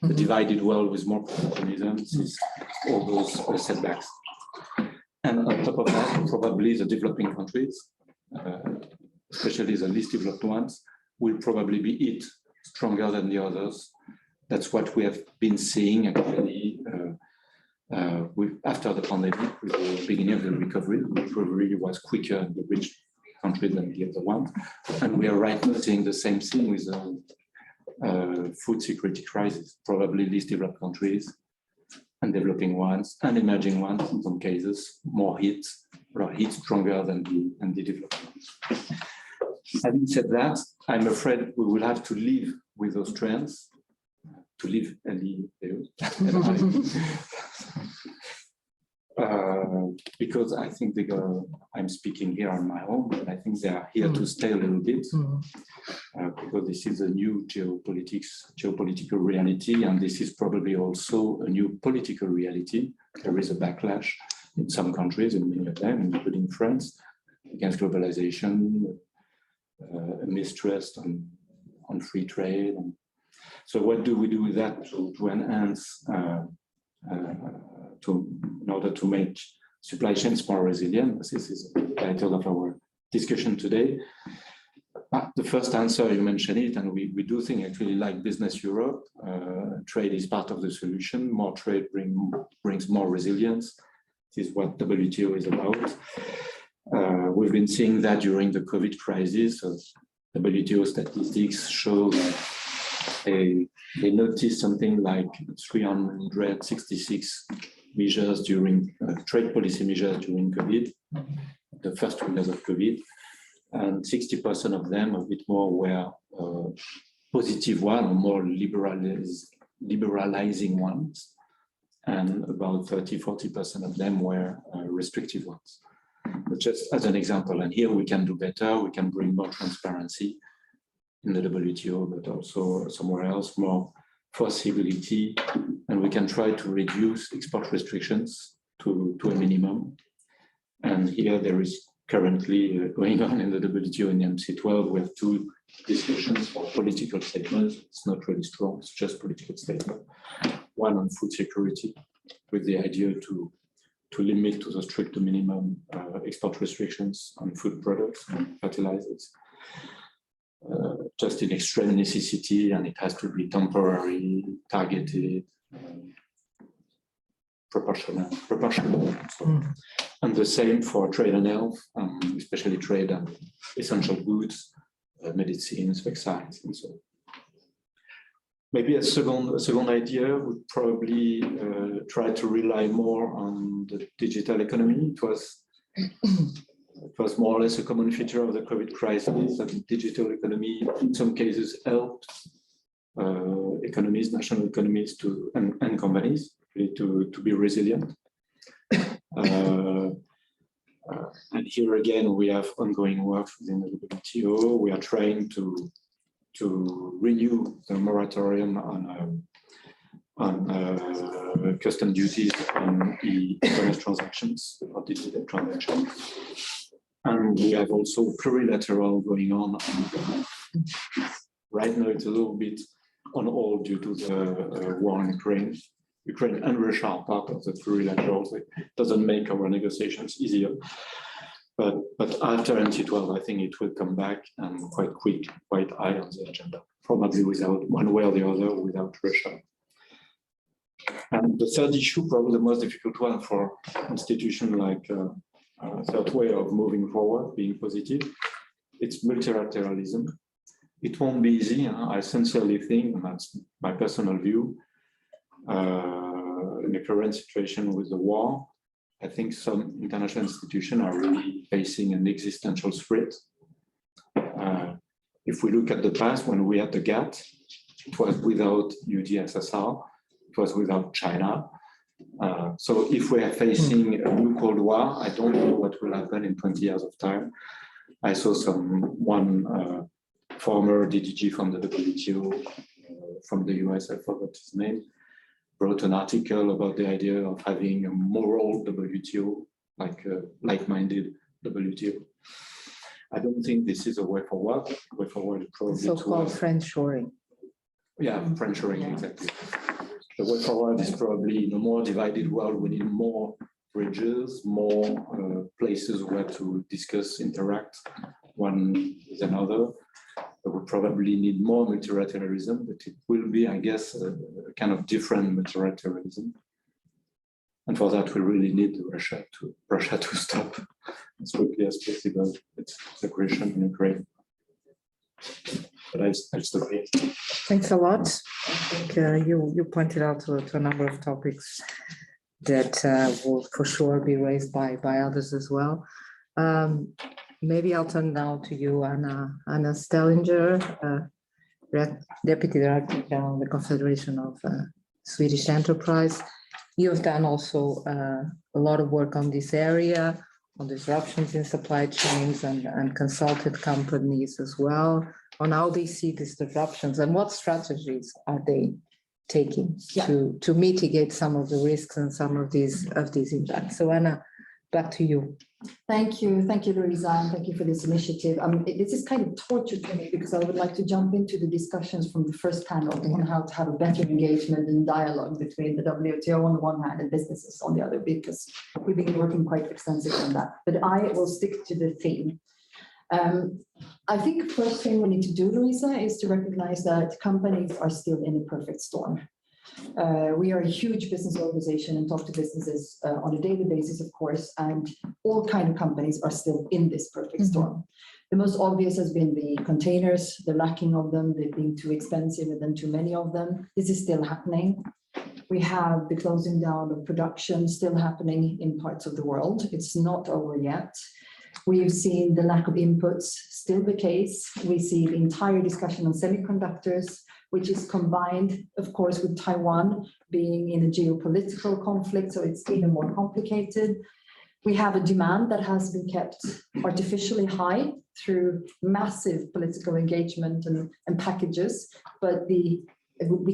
[SPEAKER 9] the divided world with more protectionism, is all those setbacks. And on top of that, probably the developing countries, especially the least developed ones, will probably be hit stronger than the others. That's what we have been seeing actually after the pandemic, with the beginning of the recovery. The recovery was quicker in the rich countries than the other ones. And we are right now seeing the same thing with the food security crisis, probably least developed countries and developing ones and emerging ones in some cases, more hits, or hit stronger than the developed ones. Having said that, I'm afraid we will have to live with those trends, to live and because I think I'm speaking here on my own, but I think they are here to stay a little bit, because this is a new geopolitical reality, and this is probably also a new political reality. There is a backlash in some countries, in many of them, including France, against globalization, a mistrust on free trade. And so what do we do with that to enhance, in order to make supply chains more resilient? This is the title of our discussion today. The first answer, you mentioned it, and we do think actually, like Business Europe, trade is part of the solution. More trade brings more resilience. This is what WTO is about. We've been seeing that during the COVID crisis. So WTO statistics show that they noticed something like 366 measures during trade policy measures during COVID, the first 2 years of COVID, and 60% of them, a bit more, were positive one or more liberalizing ones, and about 30–40% of them were restrictive ones. But just as an example, and here we can do better, we can bring more transparency in the WTO, but also somewhere else, more foreseeability, and we can try to reduce export restrictions to a minimum. And here there is currently going on in the WTO in the MC12, we have 2 discussions for political statements. It's not really strong, it's just political statement. One on food security, with the idea to limit to the strict minimum export restrictions on food products and fertilizers. Just in extreme necessity, and it has to be temporary, targeted, proportional. And the same for trade and health, especially trade and essential goods, medicines, vaccines, and so on. Maybe a second idea would probably try to rely more on the digital economy. It was more or less a common feature of the COVID crisis that the digital economy, in some cases, helped economies, national economies, and companies really to be resilient. And here again, we have ongoing work within the WTO. We are trying to renew the moratorium on custom duties on e-commerce transactions or digital transactions. And we have also plurilateral going on. Right now, it's a little bit on hold due to the war in Ukraine. Ukraine and Russia are part of the plurilaterals. It doesn't make our negotiations easier. But after MC12, I think it will come back and quite quick, quite high on the agenda, probably without one way or the other, without Russia. And the third issue, probably the most difficult one for institutions like third way of moving forward, being positive, it's multilateralism. It won't be easy. I sincerely think, and that's my personal view, in the current situation with the war, I think some international institutions are really facing an existential threat. If we look at the past, when we had the GATT, it was without UdSSR, it was without China. So if we are facing a new Cold War, I don't know what will happen in 20 years of time. I saw one former DDG from the WTO, from the US, I forgot his name, wrote an article about the idea of having a moral WTO, like a like-minded WTO. I don't think this is a way forward. The way forward is probably
[SPEAKER 8] so-called friendshoring.
[SPEAKER 9] Yeah, friendshoring, exactly. The way forward is probably in a more divided world. We need more bridges, more places where to discuss, interact one with another. We probably need more multilateralism, but it will be, I guess, a kind of different multilateralism. And for that, we really need Russia to stop as quickly as possible its aggression in Ukraine. But I'll stop here.
[SPEAKER 8] Thanks a lot. I think you pointed out to a number of topics that will for sure be raised by others as well. Maybe I'll turn now to you, Anna Stellinger, Deputy Director of the Confederation of Swedish Enterprise. You've done also a lot of work on this area, on disruptions in supply chains and consulted companies as well, on how they see these disruptions and what strategies are they taking to mitigate some of the risks and some of these impacts. So Anna, back to you.
[SPEAKER 10] Thank you, Louisa, and thank you for this initiative. This is kind of torture to me because I would like to jump into the discussions from the first panel on how to have a better engagement and dialogue between the WTO on the one hand and businesses on the other, because we've been working quite extensively on that. But I will stick to the theme. I think the first thing we need to do, Louisa, is to recognize that companies are still in a perfect storm. We are a huge business organization and talk to businesses on a daily basis, of course, and all kinds of companies are still in this perfect storm. The most obvious has been the containers, the lacking of them, they being too expensive and then too many of them. This is still happening. We have the closing down of production still happening in parts of the world. It's not over yet. We've seen the lack of inputs still the case. We see the entire discussion on semiconductors, which is combined, of course, with Taiwan being in a geopolitical conflict, so it's even more complicated. We have a demand that has been kept artificially high through massive political engagement and packages, but we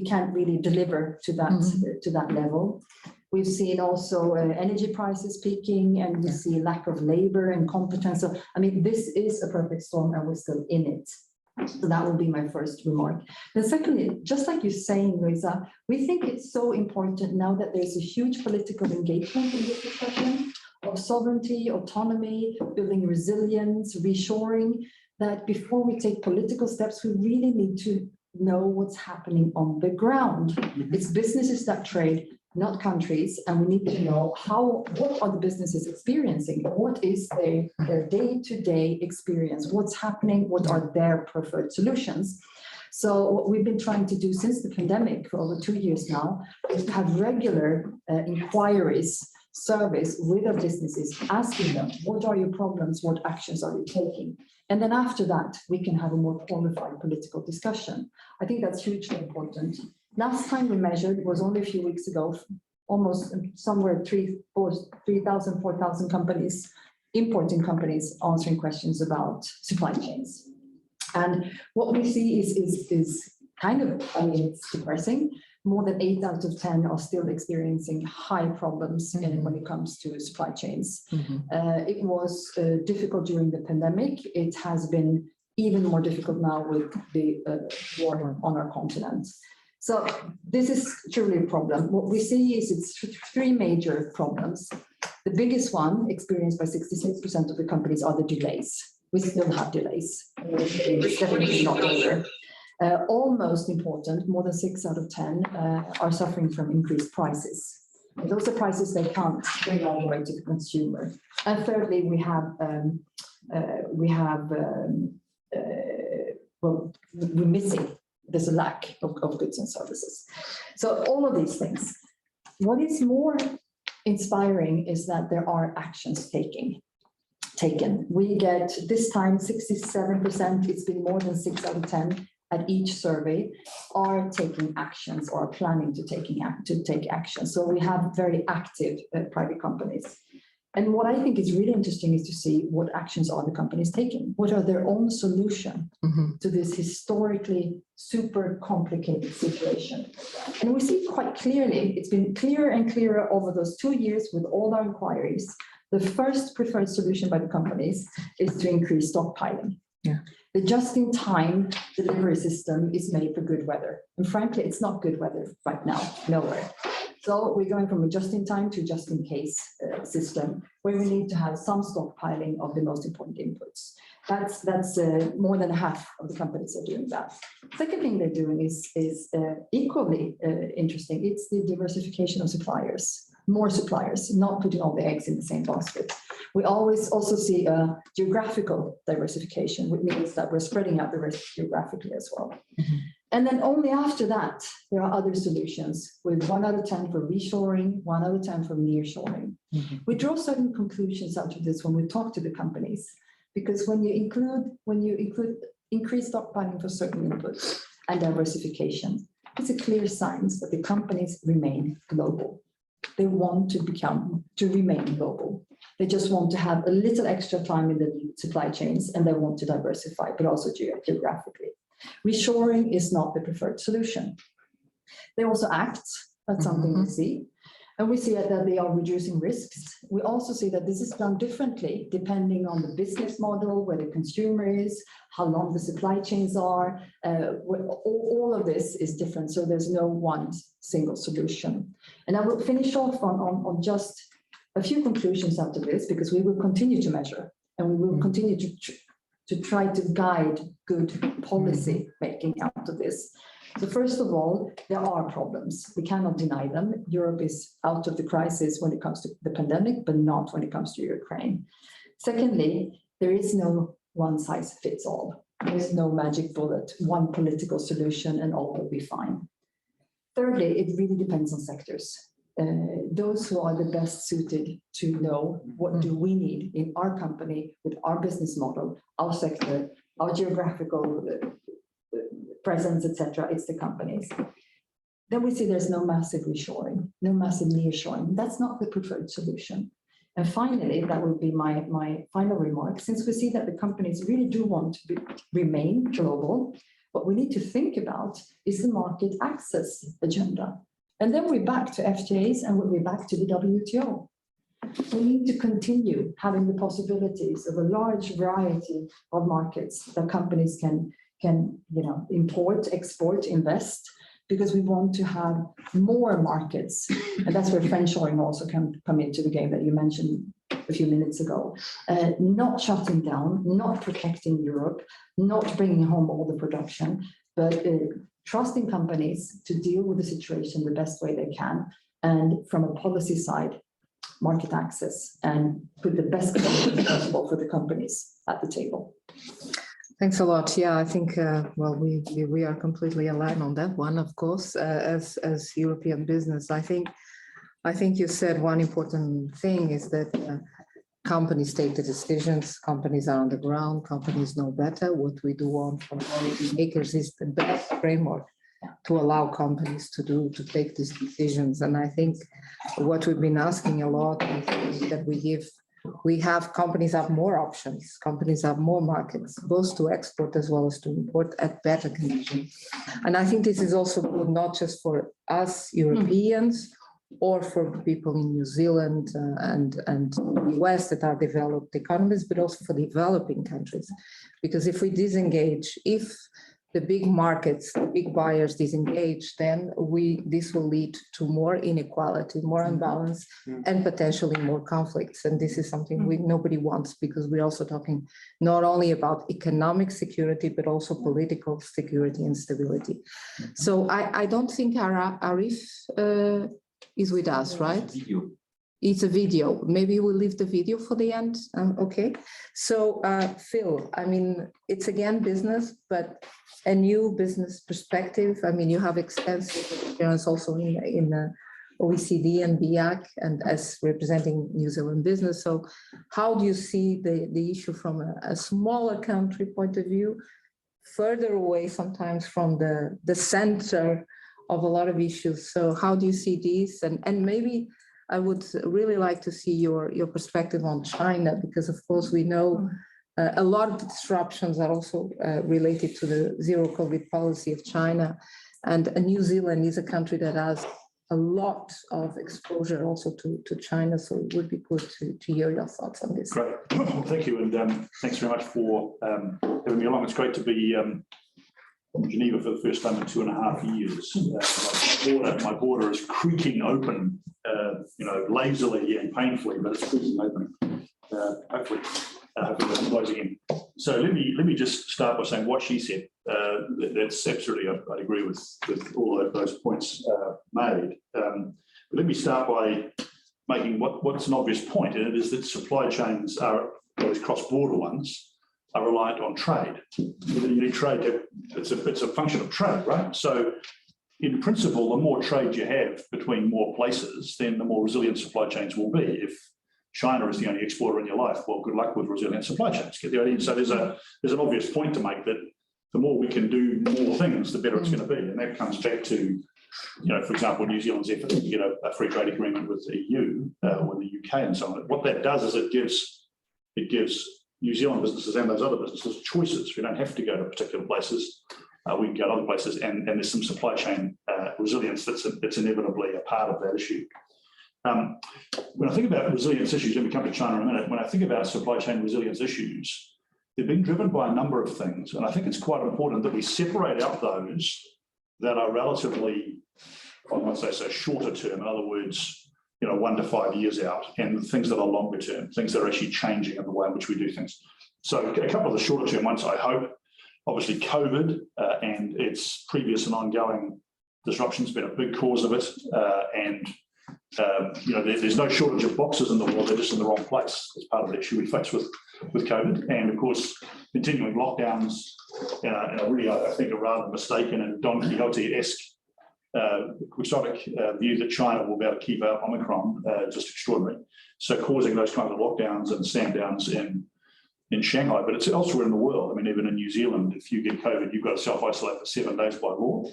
[SPEAKER 10] can't really deliver to that level. We've seen also energy prices peaking, and we see lack of labor and competence. So, I mean, this is a perfect storm, and we're still in it. So that will be my first remark. Then secondly, just like you're saying, Luisa, we think it's so important now that there's a huge political engagement in this discussion of sovereignty, autonomy, building resilience, reshoring, that before we take political steps, we really need to know what's happening on the ground. It's businesses that trade, not countries, and we need to know what are the businesses experiencing? What is their day-to-day experience? What's happening? What are their preferred solutions? So what we've been trying to do since the pandemic for over 2 years now is to have regular inquiries, surveys with our businesses, asking them, what are your problems? What actions are you taking? And then after that, we can have a more qualified political discussion. I think that's hugely important. Last time we measured was only a few weeks ago, almost somewhere 3,000, 4,000 companies, importing companies answering questions about supply chains. And what we see is kind of, I mean, it's depressing. More than 8 out of 10 are still experiencing high problems when it comes to supply chains. It was difficult during the pandemic. It has been even more difficult now with the war on our continent. So this is truly a problem. What we see is it's three major problems. The biggest one, experienced by 66% of the companies, are the delays. We still have delays. It's definitely not over. Almost important, more than 6 out of 10 are suffering from increased prices. And those are prices they can't bring all the way to the consumer. And thirdly, we're missing. There's a lack of goods and services. So all of these things. What is more inspiring is that there are actions taken. We get this time 67%. It's been more than 6 out of 10 at each survey are taking actions or are planning to take action. So we have very active private companies. And what I think is really interesting is to see what actions are the companies taking. What are their own solution to this historically super complicated situation? And we see quite clearly, it's been clearer and clearer over those 2 years with all our inquiries. The first preferred solution by the companies is to increase stockpiling. Yeah. The just-in-time delivery system is made for good weather. And frankly, it's not good weather right now, nowhere. So we're going from a just-in-time to just-in-case system where we need to have some stockpiling of the most important inputs. That's more than half of the companies are doing that. Second thing they're doing is equally interesting. It's the diversification of suppliers. More suppliers, not putting all the eggs in the same basket. We always also see a geographical diversification, which means that we're spreading out the risk geographically as well. And then only after that, there are other solutions with 1 out of 10 for reshoring, 1 out of 10 for nearshoring. We draw certain conclusions out of this when we talk to the companies, because when you include increased stockpiling for certain inputs and diversification, it's a clear sign that the companies remain global. They want to remain global. They just want to have a little extra time in the supply chains and they want to diversify, but also geographically. Reshoring is not the preferred solution. They also act. That's something we see. And we see that they are reducing risks. We also see that this is done differently depending on the business model, where the consumer is, how long the supply chains are. All of this is different. So there's no one single solution. And I will finish off on just a few conclusions out of this, because we will continue to measure and we will continue to try to guide good policy making out of this. So first of all, there are problems. We cannot deny them. Europe is out of the crisis when it comes to the pandemic, but not when it comes to Ukraine. Secondly, there is no one size fits all. There is no magic bullet, one political solution, and all will be fine. Thirdly, it really depends on sectors. Those who are the best suited to know what do we need in our company with our business model, our sector, our geographical presence, etc. It's the companies. Then we see there's no massive reshoring, no massive nearshoring. That's not the preferred solution. And finally, that will be my final remark. Since we see that the companies really do want to remain global, what we need to think about is the market access agenda. And then we're back to FTAs and we're back to the WTO. We need to continue having the possibilities of a large variety of markets that companies can import, export, invest, because we want to have more markets. And that's where friendshoring also can come into the game that you mentioned a few minutes ago. Not shutting down, not protecting Europe, not bringing home all the production, but trusting companies to deal with the situation the best way they can. And from a policy side, market access and put the best conditions possible for the companies at the table.
[SPEAKER 8] Thanks a lot. Yeah, I think, well, we are completely aligned on that one, of course, as European business. I think you said one important thing is that companies take the decisions, companies are on the ground, companies know better. What we do want from policy makers is the best framework to allow companies to take these decisions. And I think what we've been asking a lot is that we have companies have more options, companies have more markets, both to export as well as to import at better conditions. And I think this is also good, not just for us Europeans, or for people in New Zealand and the US that are developed economies, but also for developing countries. Because if we disengage, if the big markets, the big buyers disengage, then this will lead to more inequality, more imbalance, and potentially more conflicts. And this is something nobody wants, because we're also talking not only about economic security, but also political security and stability. So I don't think Arif is with us, right? It's a video. Maybe we'll leave the video for the end. Okay. So Phil, I mean, it's again business, but a new business perspective. I mean, you have extensive experience also in OECD and BIAC and as representing New Zealand business. So how do you see the issue from a smaller country point of view, further away sometimes from the center of a lot of issues? So how do you see these? And maybe I would really like to see your perspective on China, because of course we know a lot of the disruptions are also related to the zero COVID policy of China. And New Zealand is a country that has a lot of exposure also to China. So it would be good to hear your thoughts on this.
[SPEAKER 11] Great, well, thank you. And thanks very much for having me along. It's great to be in Geneva for the first time in 2.5 years. My border is creaking open, lazily and painfully, but it's creaking open. Hopefully it's closing in. So let me just start by saying what she said. That's absolutely, I'd agree with all of those points made. But let me start by making what's an obvious point, and it is that supply chains are, those cross-border ones, are reliant on trade. You need trade. It's a function of trade, right? So in principle, the more trade you have between more places, then the more resilient supply chains will be. If China is the only exporter in your life, well, good luck with resilient supply chains. Get the idea? So there's an obvious point to make that the more we can do more things, the better it's going to be. And that comes back to, for example, New Zealand's effort to get a free trade agreement with the EU or the UK and so on. What that does is it gives New Zealand businesses and those other businesses choices. We don't have to go to particular places. We can go to other places, and there's some supply chain resilience that's inevitably a part of that issue. When I think about resilience issues, let me come to China in a minute. When I think about supply chain resilience issues, they're being driven by a number of things. And I think it's quite important that we separate out those that are relatively, I might say so, shorter term. In other words, 1 to 5 years out, and the things that are longer term, things that are actually changing in the way in which we do things. So a couple of the shorter term ones, I hope, obviously COVID and its previous and ongoing disruptions been a big cause of it. There's no shortage of boxes in the world, they're just in the wrong place as part of the issue we face with COVID. And of course, continuing lockdowns in a really, I think, a rather mistaken and Don Quixote-esque quixotic view that China will be able to keep out Omicron, just extraordinary. So causing those kinds of lockdowns and stand downs in Shanghai, but it's elsewhere in the world. I mean, even in New Zealand, if you get COVID, you've got to self-isolate for 7 days by law,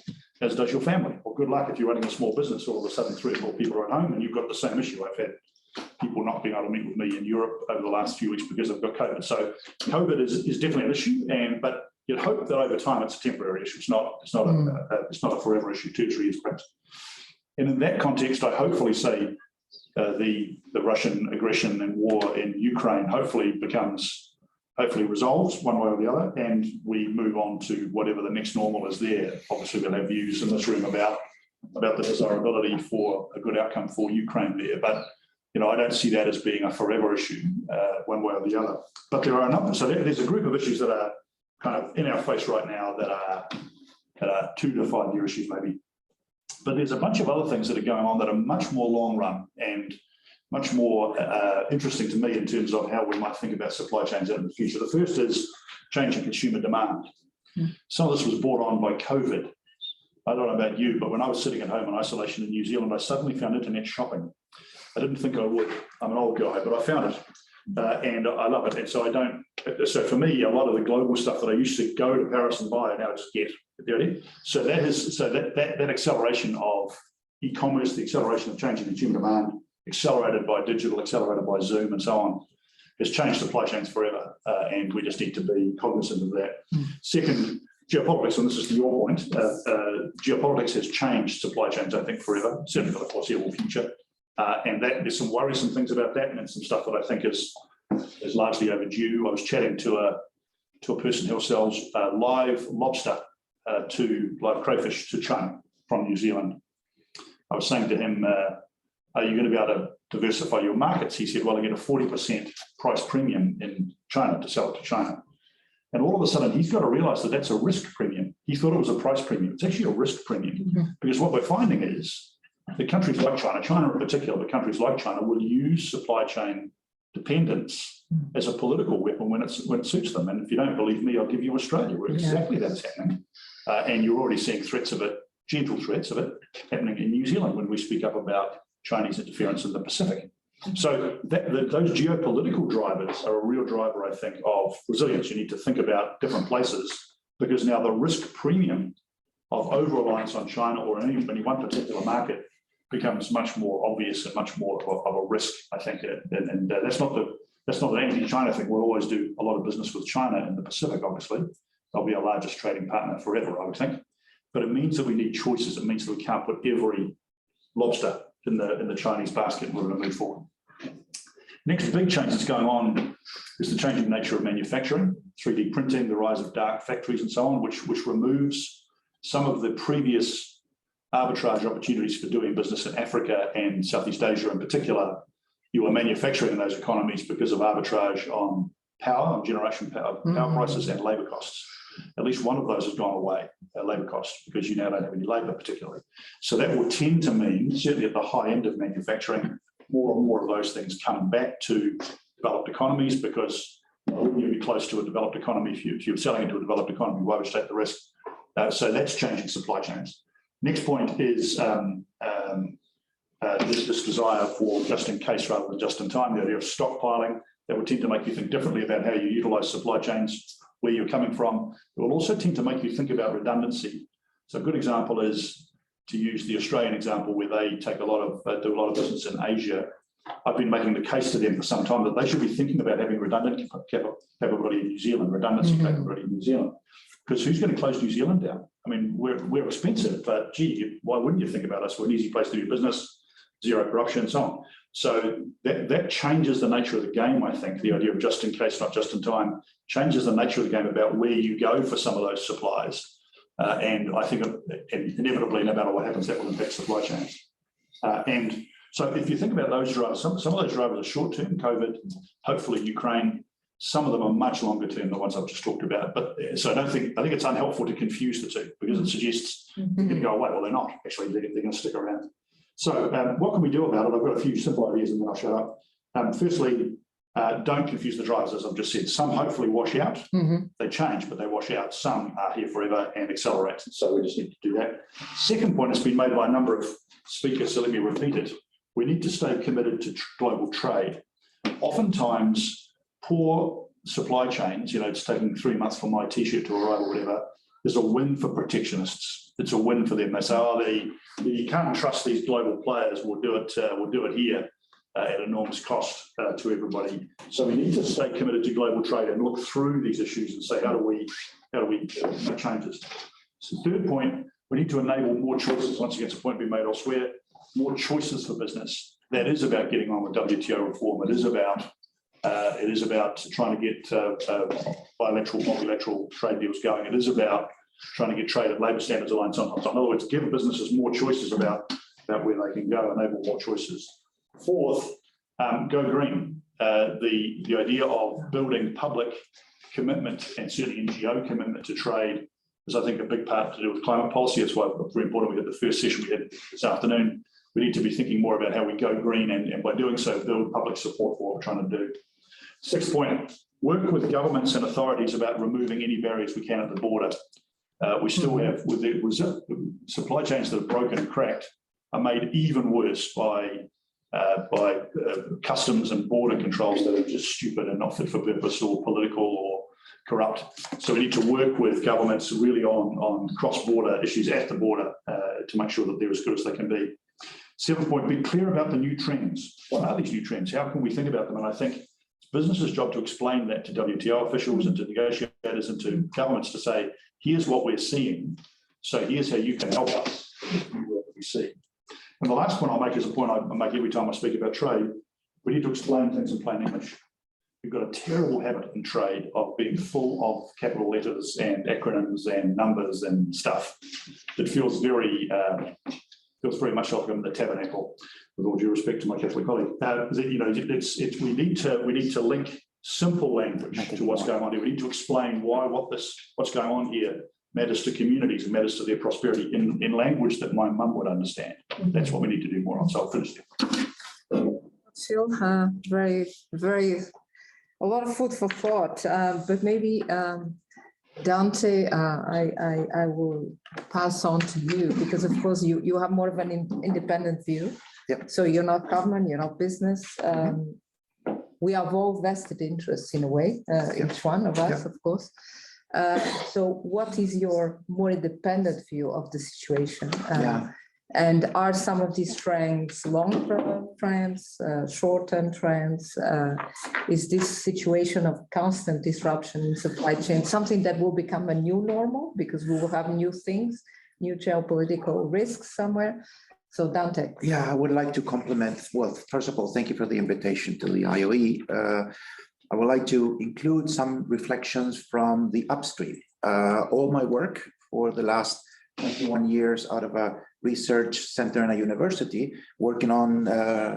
[SPEAKER 11] as does your family. Well, good luck if you're running a small business, all of a sudden 3 or 4 people are at home and you've got the same issue. I've had people not being able to meet with me in Europe over the last few weeks because they've got COVID. So COVID is definitely an issue, but you'd hope that over time it's a temporary issue. It's not a forever issue, 2 or 3 years perhaps. And in that context, I hopefully say the Russian aggression and war in Ukraine hopefully resolves one way or the other, and we move on to whatever the next normal is there. Obviously, we'll have views in this room about the desirability for a good outcome for Ukraine there, but I don't see that as being a forever issue one way or the other. But there are a number. So there's a group of issues that are kind of in our face right now that are 2 to 5 year issues maybe. But there's a bunch of other things that are going on that are much more long run and much more interesting to me in terms of how we might think about supply chains out in the future. The first is changing consumer demand. Some of this was brought on by COVID. I don't know about you, but when I was sitting at home in isolation in New Zealand, I suddenly found internet shopping. I didn't think I would. I'm an old guy, but I found it. And I love it. And so so for me, a lot of the global stuff that I used to go to Paris and buy, I now just get. So that acceleration of e-commerce, the acceleration of changing consumer demand, accelerated by digital, accelerated by Zoom and so on, has changed supply chains forever. And we just need to be cognizant of that. Second, geopolitics, and this is to your point, geopolitics has changed supply chains, I think, forever, certainly for the foreseeable future. And there's some worrisome things about that, and some stuff that I think is largely overdue. I was chatting to a person who sells live lobster live crayfish to China from New Zealand. I was saying to him, are you going to be able to diversify your markets? He said, well, I get a 40% price premium in China to sell it to China. And all of a sudden, he's got to realize that that's a risk premium. He thought it was a price premium. It's actually a risk premium, because what we're finding is the countries like China in particular, but countries like China will use supply chain dependence as a political weapon when it suits them. And if you don't believe me, I'll give you Australia, where exactly that's happening. And you're already seeing threats of it, gentle threats of it, happening in New Zealand when we speak up about Chinese interference in the Pacific. So those geopolitical drivers are a real driver, I think, of resilience. You need to think about different places, because now the risk premium of over-reliance on China or any one particular market becomes much more obvious and much more of a risk, I think. And that's not an anti-China thing. We'll always do a lot of business with China in the Pacific, obviously. They'll be our largest trading partner forever, I would think. But it means that we need choices. It means that we can't put every lobster in the Chinese basket in order to move forward. Next big change that's going on is the changing nature of manufacturing, 3D printing, the rise of dark factories and so on, which removes some of the previous arbitrage opportunities for doing business in Africa and Southeast Asia in particular. You are manufacturing in those economies because of arbitrage on power, on generation power prices and labour costs. At least one of those has gone away, labour costs, because you now don't have any labour particularly. So that will tend to mean, certainly at the high end of manufacturing, more and more of those things come back to developed economies, because wouldn't you be close to a developed economy if you're selling into a developed economy? Why would you take the risk? So that's changing supply chains. Next point is this desire for just in case rather than just in time, the idea of stockpiling. That would tend to make you think differently about how you utilise supply chains, where you're coming from. It will also tend to make you think about redundancy. So a good example is to use the Australian example, where they do a lot of business in Asia. I've been making the case to them for some time that they should be thinking about having redundant capability in New Zealand, redundancy capability in New Zealand. Because who's going to close New Zealand down? I mean, we're expensive, but gee, why wouldn't you think about us? We're an easy place to do business, zero corruption, and so on. So that changes the nature of the game, I think. The idea of just in case, not just in time, changes the nature of the game about where you go for some of those supplies. And I think inevitably, no matter what happens, that will impact supply chains. And so if you think about those drivers, some of those drivers are short-term, COVID, hopefully Ukraine. Some of them are much longer term, the ones I've just talked about. But so I think it's unhelpful to confuse the two, because it suggests they're going to go away. Well, they're not. Actually, they're going to stick around. So what can we do about it? I've got a few simple ideas and then I'll shut up. Firstly, don't confuse the drivers, as I've just said. Some hopefully wash out. They change, but they wash out. Some are here forever and accelerate. So we just need to do that. Second point has been made by a number of speakers, so let me repeat it. We need to stay committed to global trade. Oftentimes, poor supply chains, it's taking 3 months for my T-shirt to arrive or whatever, is a win for protectionists. It's a win for them. They say, you can't trust these global players. We'll do it here at enormous cost to everybody. So we need to stay committed to global trade and look through these issues and say, how do we make changes? So third point, we need to enable more choices. Once again, it's a point being made elsewhere, more choices for business. That is about getting on with WTO reform. It is about trying to get bilateral, multilateral trade deals going. It is about trying to get trade and labour standards aligned sometimes. In other words, give businesses more choices about where they can go, enable more choices. Fourth, go green. The idea of building public commitment and certainly NGO commitment to trade is, I think, a big part to do with climate policy. That's why it's very important. We had the first session we had this afternoon. We need to be thinking more about how we go green and by doing so, build public support for what we're trying to do. Sixth point, work with governments and authorities about removing any barriers we can at the border. We still have, with the supply chains that have broken and cracked, are made even worse by customs and border controls that are just stupid and not fit for purpose or political or corrupt. So we need to work with governments really on cross-border issues at the border to make sure that they're as good as they can be. 7 point, be clear about the new trends. What are these new trends? How can we think about them? And I think it's business's job to explain that to WTO officials and to negotiators and to governments to say, here's what we're seeing. So here's how you can help us with the new work that we see. And the last point I'll make is a point I make every time I speak about trade. We need to explain things in plain English. We've got a terrible habit in trade of being full of capital letters and acronyms and numbers and stuff that feels very much like I'm in the tabernacle, with all due respect to my Catholic colleague. We need to link simple language to what's going on here. We need to explain what's going on here matters to communities and matters to their prosperity in language that my mum would understand. That's what we need to do more on. So I'll finish there.
[SPEAKER 8] Phil, very, a lot of food for thought, but maybe Dante, I will pass on to you because of course you have more of an independent view.
[SPEAKER 7] Yep.
[SPEAKER 8] So you're not government, you're not business. We have all vested interests in a way, each one of us, of course. So what is your more independent view of the situation? And are some of these trends long-term trends, short-term trends? Is this situation of constant disruption in supply chain something that will become a new normal because we will have new things, new geopolitical risks somewhere? So Dante.
[SPEAKER 7] Yeah, I would like to compliment, well, first of all, thank you for the invitation to the IOE. I would like to include some reflections from the upstream. All my work for the last 21 years out of a research center in a university working on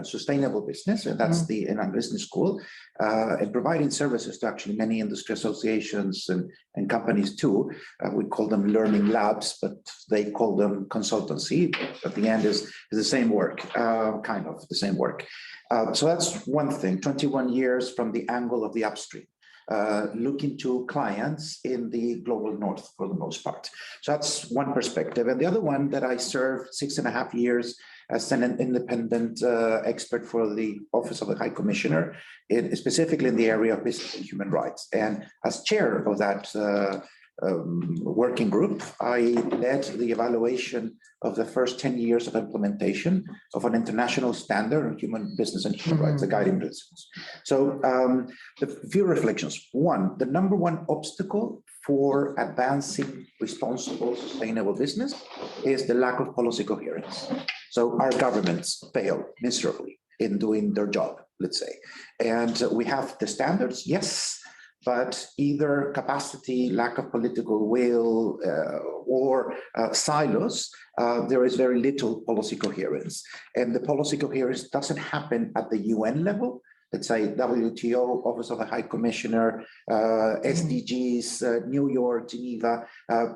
[SPEAKER 7] sustainable business, and that's in a business school, and providing services to actually many industry associations and companies too. We call them learning labs, but they call them consultancy. At the end is the same work, kind of the same work. So that's one thing, 21 years from the angle of the upstream. Looking to clients in the global north for the most part. So that's one perspective. And the other one that I served 6.5 years as an independent expert for the Office of the High Commissioner, specifically in the area of business and human rights. And as chair of that working group, I led the evaluation of the first 10 years of implementation of an international standard on human business and human rights, the guiding principles. So a few reflections. One, the number one obstacle for advancing responsible, sustainable business is the lack of policy coherence. So our governments fail miserably in doing their job, let's say. And we have the standards, yes, but either capacity, lack of political will, or silos, there is very little policy coherence. And the policy coherence doesn't happen at the UN level. Let's say WTO, Office of the High Commissioner, SDGs, New York, Geneva,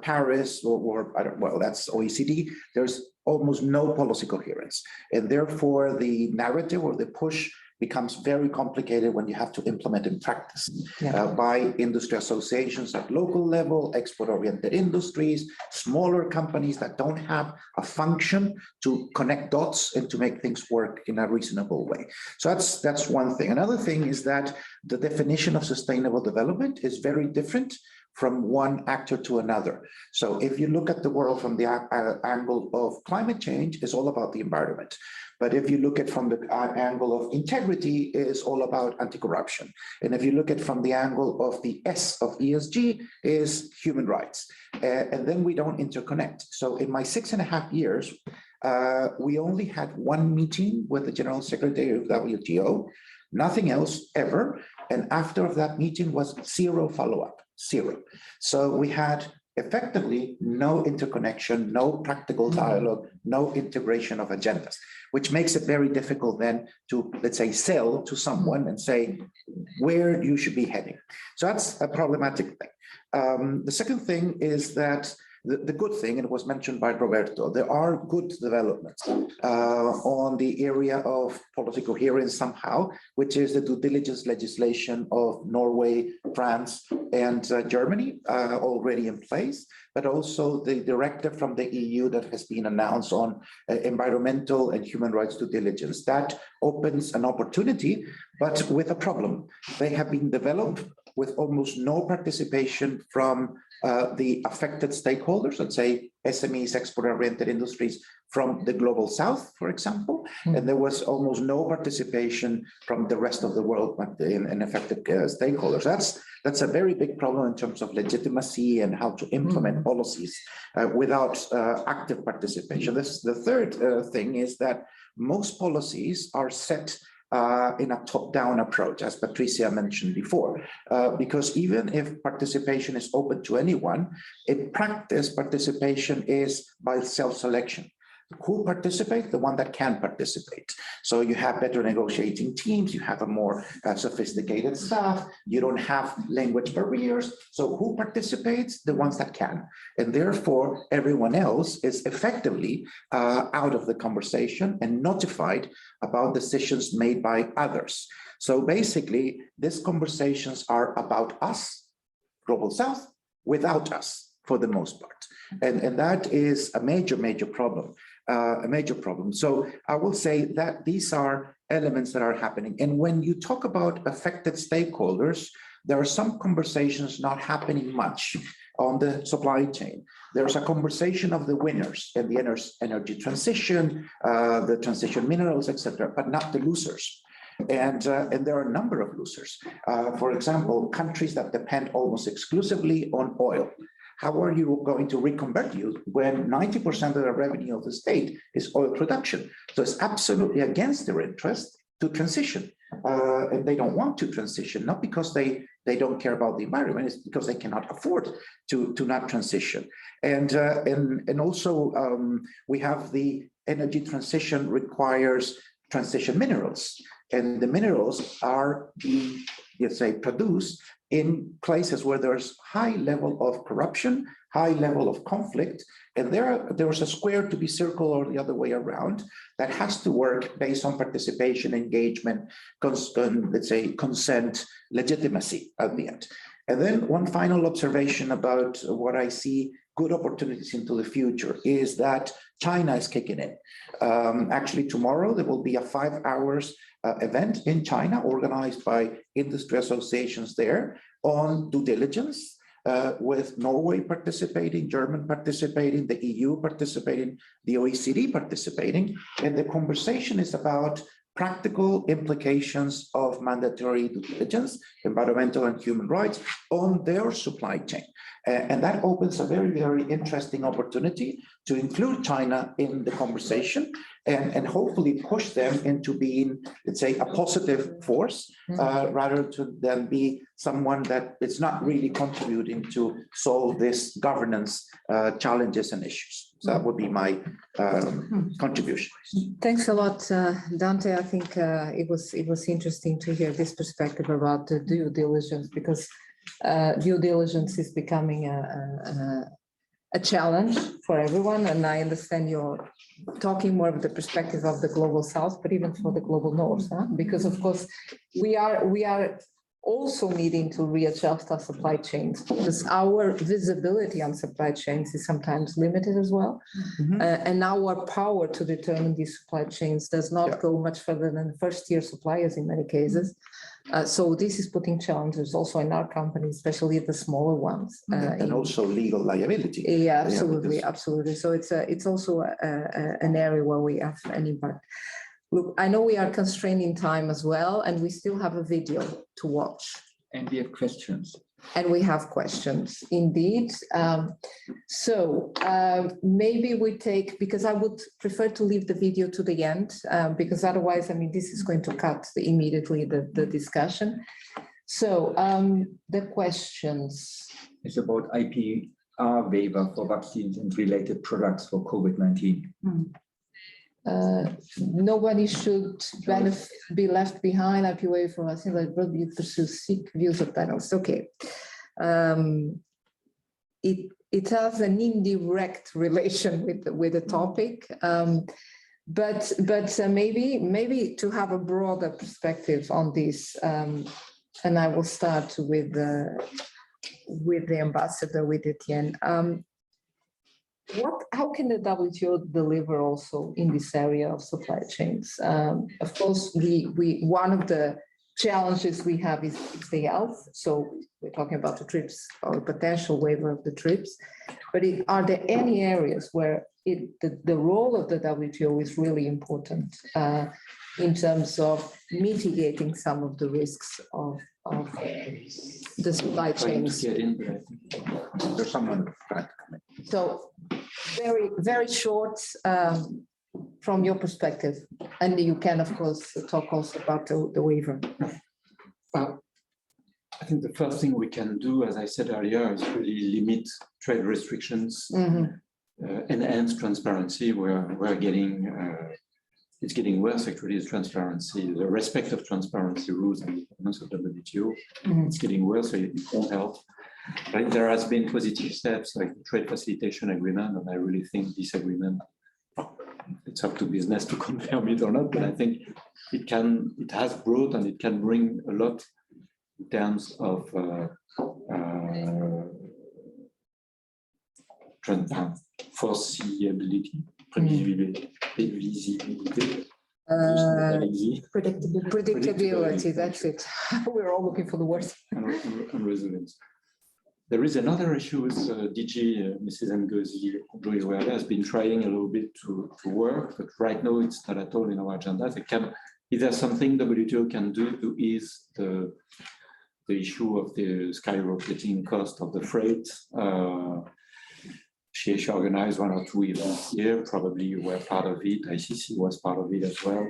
[SPEAKER 7] Paris, well, that's OECD. There's almost no policy coherence. And therefore, the narrative or the push becomes very complicated when you have to implement in practice by industry associations at local level, export-oriented industries, smaller companies that don't have a function to connect dots and to make things work in a reasonable way. So that's one thing. Another thing is that the definition of sustainable development is very different from one actor to another. So if you look at the world from the angle of climate change, it's all about the environment. But if you look at from the angle of integrity, it's all about anti-corruption. And if you look at from the angle of the S of ESG, is human rights. And then we don't interconnect. So in my 6.5 years, we only had one meeting with the General Secretary of WTO, nothing else ever. And after that meeting was zero follow-up, zero. So we had effectively no interconnection, no practical dialogue, no integration of agendas, which makes it very difficult then to, let's say, sell to someone and say where you should be heading. So that's a problematic thing. The second thing is that the good thing, and it was mentioned by Roberto, there are good developments on the area of policy coherence somehow, which is the due diligence legislation of Norway, France, and Germany already in place, but also the directive from the EU that has been announced on environmental and human rights due diligence. That opens an opportunity, but with a problem. They have been developed with almost no participation from the affected stakeholders, let's say SMEs, export-oriented industries from the global south, for example, and there was almost no participation from the rest of the world in affected stakeholders. That's a very big problem in terms of legitimacy and how to implement policies without active participation. The third thing is that most policies are set in a top-down approach, as Patricia mentioned before, because even if participation is open to anyone, in practice, participation is by self-selection. Who participates? The one that can participate. So you have better negotiating teams, you have a more sophisticated staff, you don't have language barriers. So who participates? The ones that can. And therefore, everyone else is effectively out of the conversation and notified about decisions made by others. So basically, these conversations are about us, Global South, without us, for the most part. And that is a major problem. So I will say that these are elements that are happening. And when you talk about affected stakeholders, there are some conversations not happening much on the supply chain. There's a conversation of the winners and the energy transition, the transition minerals, etc., but not the losers. And there are a number of losers. For example, countries that depend almost exclusively on oil. How are you going to reconvert you when 90% of the revenue of the state is oil production? So it's absolutely against their interest to transition. And they don't want to transition, not because they don't care about the environment, it's because they cannot afford to not transition. And also we have the energy transition requires transition minerals. And the minerals are being, let's say, produced in places where there's high level of corruption, high level of conflict, and there's a square to be circled or the other way around that has to work based on participation, engagement, let's say consent, legitimacy at the end. And then one final observation about what I see good opportunities into the future is that China is kicking in. Actually, tomorrow there will be a 5 hours event in China organized by industry associations there on due diligence, with Norway participating, German participating, the EU participating, the OECD participating. And the conversation is about practical implications of mandatory due diligence, environmental and human rights on their supply chain. And that opens a very interesting opportunity to include China in the conversation and hopefully push them into being, let's say, a positive force, rather than be someone that is not really contributing to solve this governance challenges and issues. So that would be my contribution.
[SPEAKER 8] Thanks a lot, Dante. I think it was interesting to hear this perspective about the due diligence, because due diligence is becoming a challenge for everyone. And I understand you're talking more of the perspective of the global south, but even for the global north, because of course we are also needing to readjust our supply chains, because our visibility on supply chains is sometimes limited as well. And our power to determine these supply chains does not go much further than first-tier suppliers in many cases. So this is putting challenges also in our company, especially the smaller ones.
[SPEAKER 7] And also legal liability.
[SPEAKER 8] Yeah, absolutely. So it's also an area where we have an impact. Look, I know we are constrained in time as well, and we still have a video to watch.
[SPEAKER 3] And we have questions.
[SPEAKER 8] And we have questions, indeed. So maybe we take, because I would prefer to leave the video to the end, because otherwise, I mean, this is going to cut immediately the discussion. So the questions.
[SPEAKER 3] It's about IPR waiver for vaccines and related products for COVID-19.
[SPEAKER 8] Nobody should be left behind. IP waiver for vaccines that will pursue seek views of panels. Okay. it has an indirect relation with the topic, but maybe to have a broader perspective on this, and I will start with the ambassador, with Etienne. How can the WTO deliver also in this area of supply chains? Of course, one of the challenges we have is the health. So we're talking about the TRIPS or potential waiver of the TRIPS. But are there any areas where the role of the WTO is really important in terms of mitigating some of the risks of the supply chains?
[SPEAKER 7] There's someone trying to come in.
[SPEAKER 8] So very, very short from your perspective, and you can, of course, talk also about the waiver.
[SPEAKER 9] Well, I think the first thing we can do, as I said earlier, is really limit trade restrictions, enhance transparency. We're getting, it's getting worse actually, the transparency, the respect of transparency rules and requirements of WTO. It's getting worse, so it won't help. But there has been positive steps like the trade facilitation agreement, and I really think this agreement, it's up to business to confirm it or not, but I think it has brought and it can bring a lot in terms of foreseeability, previsibility,
[SPEAKER 8] predictability, that's it. We're all looking for the words.
[SPEAKER 9] And resilience. There is another issue with DG, Mrs. Ngozi Okonjo-Iweala has been trying a little bit to work, but right now it's not at all in our agenda. Is there something WTO can do to ease the issue of the skyrocketing cost of the freight? She organized one or two events here, probably you were part of it, ICC was part of it as well.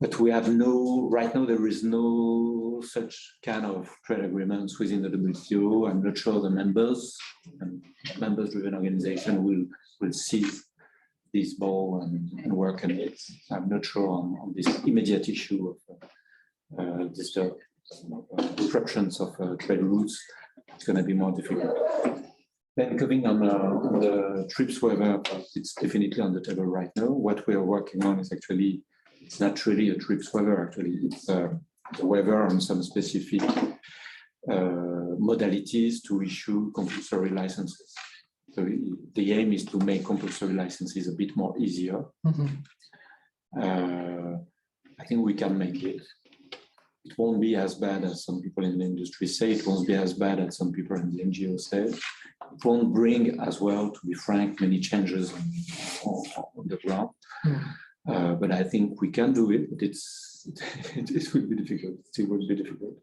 [SPEAKER 9] But we have right now there is no such kind of trade agreements within the WTO. I'm not sure the members and members-driven organization will seize this ball and work on it. I'm not sure on this immediate issue of disruptions of trade routes. It's going to be more difficult. Then coming on the TRIPS waiver, it's definitely on the table right now. What we are working on is actually, it's not really a TRIPS waiver, actually. It's a waiver on some specific modalities to issue compulsory licenses. So the aim is to make compulsory licenses a bit more easier. I think we can make it. It won't be as bad as some people in the industry say. It won't be as bad as some people in the NGO say. It won't bring as well, to be frank, many changes on the ground. But I think we can do it, but it will be difficult. It will be difficult.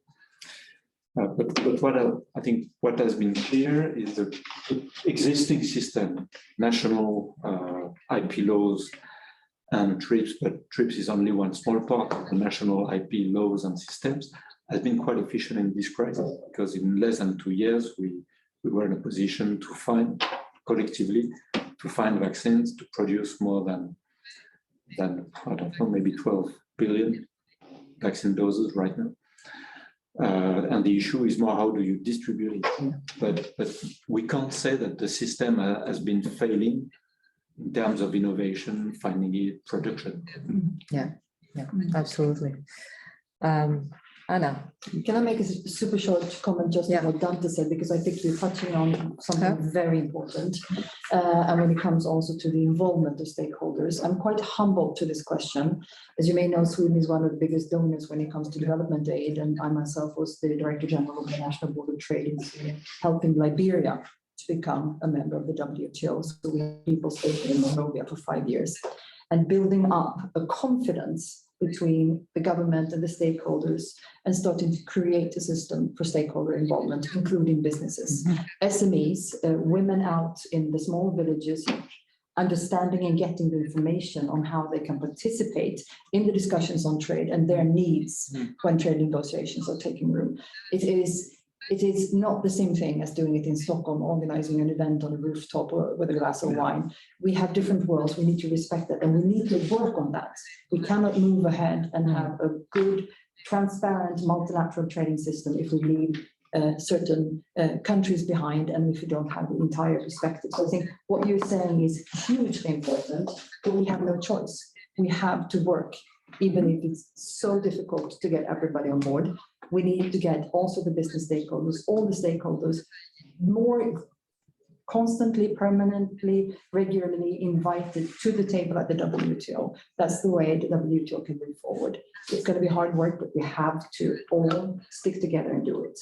[SPEAKER 9] But what I think what has been clear is the existing system, national IP laws and TRIPS, but TRIPS is only one small part of the national IP laws and systems, has been quite efficient in this crisis, because in less than 2 years, we were in a position to find, collectively, to find vaccines to produce more than I don't know, maybe 12 billion vaccine doses right now. And the issue is more how do you distribute it? But we can't say that the system has been failing in terms of innovation, finding it, production.
[SPEAKER 8] Yeah, absolutely. Anna.
[SPEAKER 10] Can I make a super short comment just on what Dante said, because I think you're touching on something very important. And when it comes also to the involvement of stakeholders, I'm quite humbled to this question. As you may know, Sweden is one of the biggest donors when it comes to development aid, and I myself was the Director General of the National Board of Trade in Sweden, helping Liberia to become a member of the WTO. So we have people stationed in Monrovia for 5 years, and building up a confidence between the government and the stakeholders, and starting to create a system for stakeholder involvement, including businesses, SMEs, women out in the small villages, understanding and getting the information on how they can participate in the discussions on trade and their needs when trade negotiations are taking room. It is not the same thing as doing it in Stockholm, organizing an event on a rooftop or with a glass of wine. We have different worlds. We need to respect that, and we need to work on that. We cannot move ahead and have a good, transparent, multilateral trading system if we leave certain countries behind, and if you don't have the entire perspective. So I think what you're saying is hugely important, but we have no choice. We have to work, even if it's so difficult to get everybody on board. We need to get also the business stakeholders, all the stakeholders, more constantly, permanently, regularly invited to the table at the WTO. That's the way the WTO can move forward. It's going to be hard work, but we have to all stick together and do it.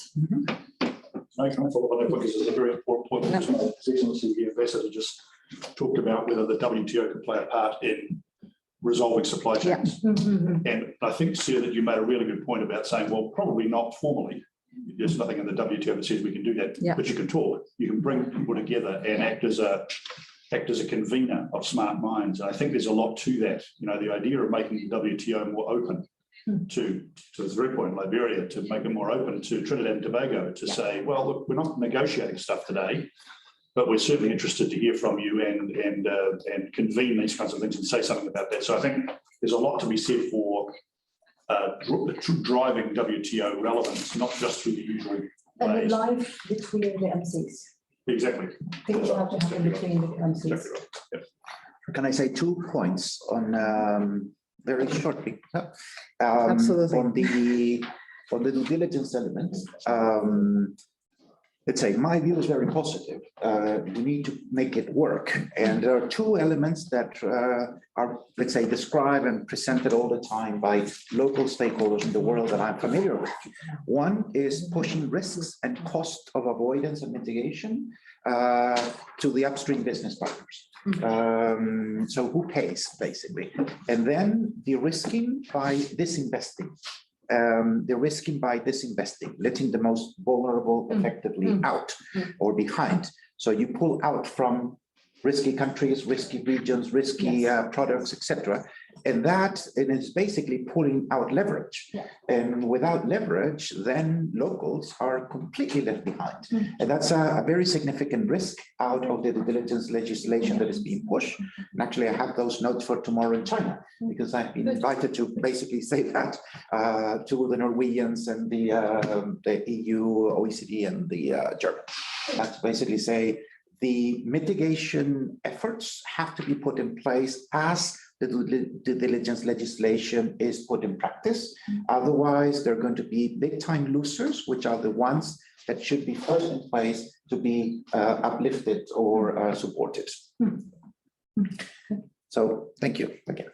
[SPEAKER 11] I can follow up on that because it's a very important point. His Excellency the Ambassador just talked about whether the WTO can play a part in resolving supply chains.
[SPEAKER 10] Yeah. Mm-hmm.
[SPEAKER 11] And I think, Sir, that you made a really good point about saying, well, probably not formally. There's nothing in the WTO that says we can do that,
[SPEAKER 10] yeah.
[SPEAKER 11] But you can talk. You can bring people together and act as a convener of smart minds. And I think there's a lot to that. You know, the idea of making the WTO more open to the very point, Liberia, to make it more open to Trinidad and Tobago, to say, well, look, we're not negotiating stuff today, but we're certainly interested to hear from you and convene these kinds of things and say something about that. So I think there's a lot to be said for driving WTO relevance, not just through the usual ways.
[SPEAKER 10] And the life between the MCs.
[SPEAKER 11] Exactly.
[SPEAKER 10] Things have to happen between the MCs.
[SPEAKER 11] Exactly right. Yep.
[SPEAKER 7] Can I say 2 points on very shortly?
[SPEAKER 8] Absolutely.
[SPEAKER 7] On the due diligence element. Let's say my view is very positive. We need to make it work. And there are 2 elements that are, let's say, described and presented all the time by local stakeholders in the world that I'm familiar with. One is pushing risks and cost of avoidance and mitigation to the upstream business partners. So who pays, basically? And then de-risking by disinvesting. By disinvesting, letting the most vulnerable effectively out or behind. So you pull out from risky countries, risky regions, risky products, etc. And that it is basically pulling out leverage.
[SPEAKER 10] Yeah.
[SPEAKER 7] And without leverage, then locals are completely left behind. And that's a very significant risk out of the due diligence legislation that is being pushed. And actually, I have those notes for tomorrow in China, because I've been invited to basically say that to the Norwegians and the EU, OECD, and the Germans. That's basically say the mitigation efforts have to be put in place as the due diligence legislation is put in practice. Otherwise, they're going to be big time losers, which are the ones that should be first in place to be uplifted or supported. So thank you again.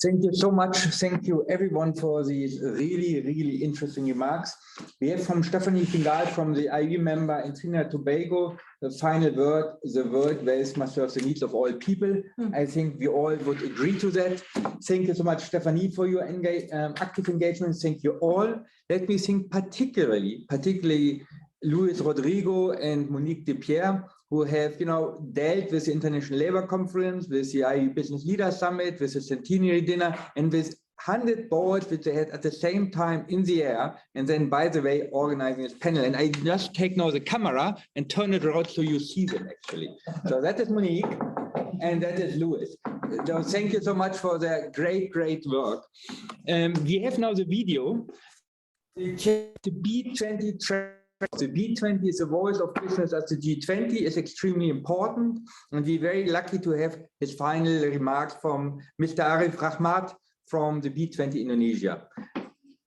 [SPEAKER 3] Thank you so much. Thank you everyone for these really, really interesting remarks. We have from Stephanie Fingal, from the IE member in Trinidad and Tobago, the final word, the world wealth must serve the needs of all people. I think we all would agree to that. Thank you so much, Stephanie, for your active engagement. Thank you all. Let me think particularly Luis Rodrigo and Monique Depierre, who have, dealt with the International Labour Conference, with the IE Business Leaders Summit, with the Centenary Dinner, and with 100 boards which they had at the same time in the air, and then, by the way, organizing this panel. And I just take now the camera and turn it around so you see them, actually. So that is Monique, and that is Luis. So thank you so much for their great, great work. We have now the video. The B20 The B20 is the voice of business at the G20 is extremely important, and we're very lucky to have his final remarks from Mr. Arif Rahmat from the B20 Indonesia.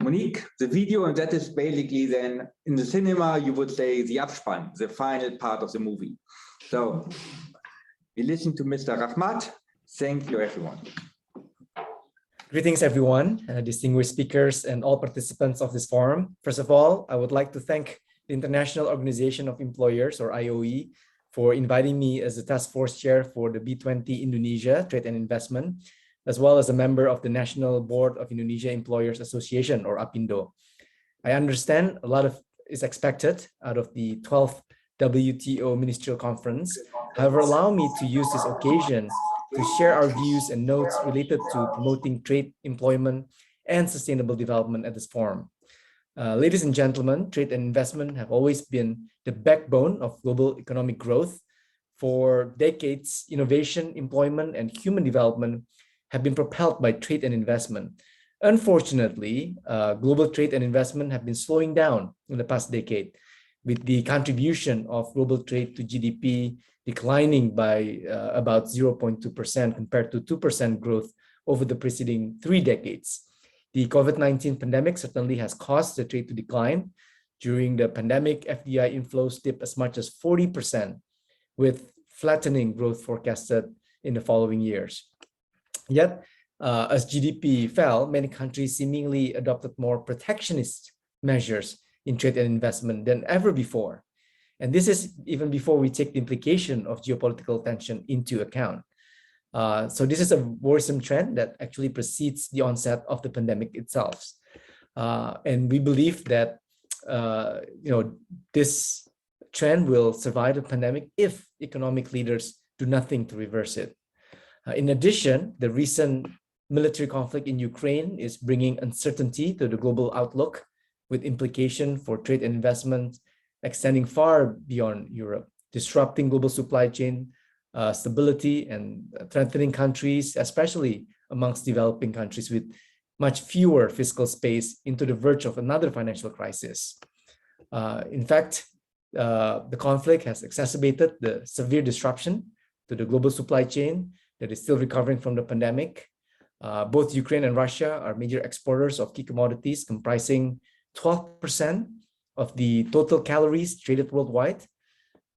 [SPEAKER 3] Monique, the video, and that is basically then in the cinema, you would say the Abspann, the final part of the movie. So we listen to Mr. Rahmat. Thank you, everyone.
[SPEAKER 12] Greetings, everyone, distinguished speakers and all participants of this forum. First of all, I would like to thank the International Organization of Employers, or IOE, for inviting me as the task force chair for the B20 Indonesia Trade and Investment, as well as a member of the National Board of Indonesia Employers Association, or APindo. I understand a lot is expected out of the 12th WTO Ministerial Conference. However, allow me to use this occasion to share our views and notes related to promoting trade, employment, and sustainable development at this forum. Ladies and gentlemen, trade and investment have always been the backbone of global economic growth. For decades, innovation, employment, and human development have been propelled by trade and investment. Unfortunately, global trade and investment have been slowing down in the past decade, with the contribution of global trade to GDP declining by about 0.2% compared to 2% growth over the preceding 3 decades. The COVID-19 pandemic certainly has caused the trade to decline. During the pandemic, FDI inflows dipped as much as 40%, with flattening growth forecasted in the following years. Yet, as GDP fell, many countries seemingly adopted more protectionist measures in trade and investment than ever before. And this is even before we take the implication of geopolitical tension into account. So this is a worrisome trend that actually precedes the onset of the pandemic itself. And we believe that this trend will survive the pandemic if economic leaders do nothing to reverse it. In addition, the recent military conflict in Ukraine is bringing uncertainty to the global outlook, with implication for trade and investment extending far beyond Europe, disrupting global supply chain stability and threatening countries, especially amongst developing countries with much fewer fiscal space, into the verge of another financial crisis. In fact, the conflict has exacerbated the severe disruption to the global supply chain that is still recovering from the pandemic. Both Ukraine and Russia are major exporters of key commodities, comprising 12% of the total calories traded worldwide.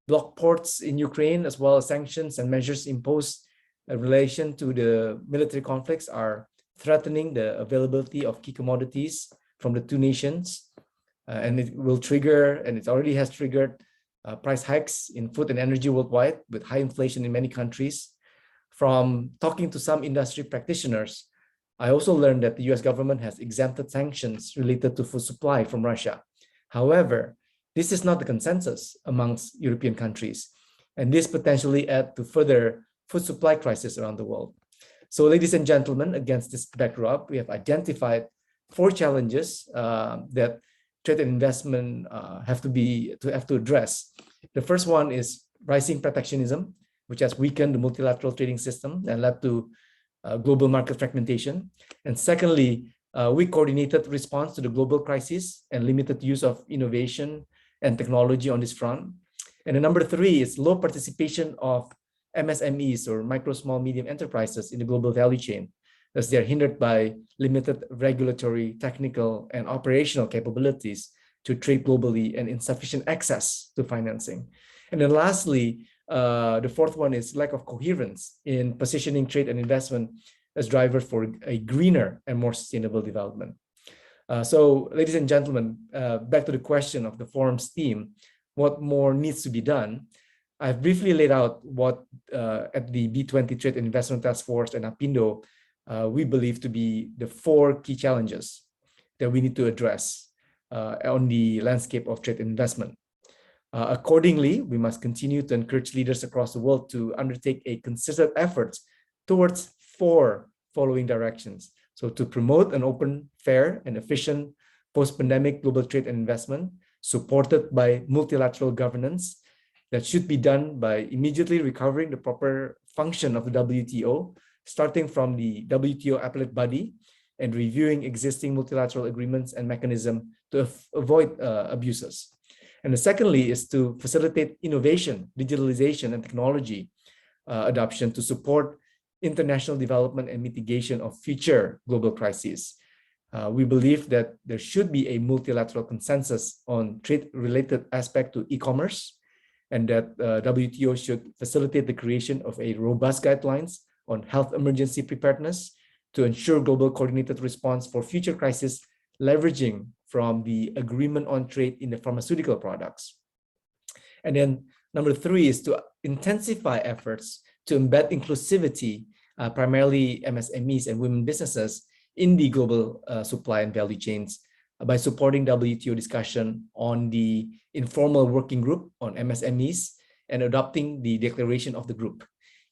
[SPEAKER 12] Block ports in Ukraine, as well as sanctions and measures imposed in relation to the military conflicts, are threatening the availability of key commodities from the two nations. And it will trigger, and it already has triggered, price hikes in food and energy worldwide, with high inflation in many countries. From talking to some industry practitioners, I also learned that the US government has exempted sanctions related to food supply from Russia. However, this is not the consensus amongst European countries, and this potentially add to further food supply crisis around the world. So, ladies and gentlemen, against this backdrop, we have identified 4 challenges that trade and investment have to address. The first one is rising protectionism, which has weakened the multilateral trading system and led to global market fragmentation. And secondly, weak coordinated response to the global crisis and limited use of innovation and technology on this front. And the number 3 is low participation of MSMEs, or micro, small, medium enterprises, in the global value chain, as they are hindered by limited regulatory, technical, and operational capabilities to trade globally and insufficient access to financing. And then lastly, the fourth one is lack of coherence in positioning trade and investment as drivers for a greener and more sustainable development. So, ladies and gentlemen, back to the question of the forum's theme, what more needs to be done? I've briefly laid out what at the B20 Trade and Investment Task Force and APINDO we believe to be the 4 key challenges that we need to address on the landscape of trade and investment. Accordingly, we must continue to encourage leaders across the world to undertake a concerted effort towards 4 following directions. So, to promote an open, fair, and efficient post-pandemic global trade and investment supported by multilateral governance that should be done by immediately recovering the proper function of the WTO, starting from the WTO appellate body and reviewing existing multilateral agreements and mechanisms to avoid abuses. And secondly is to facilitate innovation, digitalization, and technology adoption to support international development and mitigation of future global crises. We believe that there should be a multilateral consensus on trade-related aspect to e-commerce, and that WTO should facilitate the creation of a robust guidelines on health emergency preparedness to ensure global coordinated response for future crises, leveraging from the agreement on trade in the pharmaceutical products. And then number 3 is to intensify efforts to embed inclusivity, primarily MSMEs and women businesses, in the global supply and value chains by supporting WTO discussion on the informal working group on MSMEs and adopting the declaration of the group.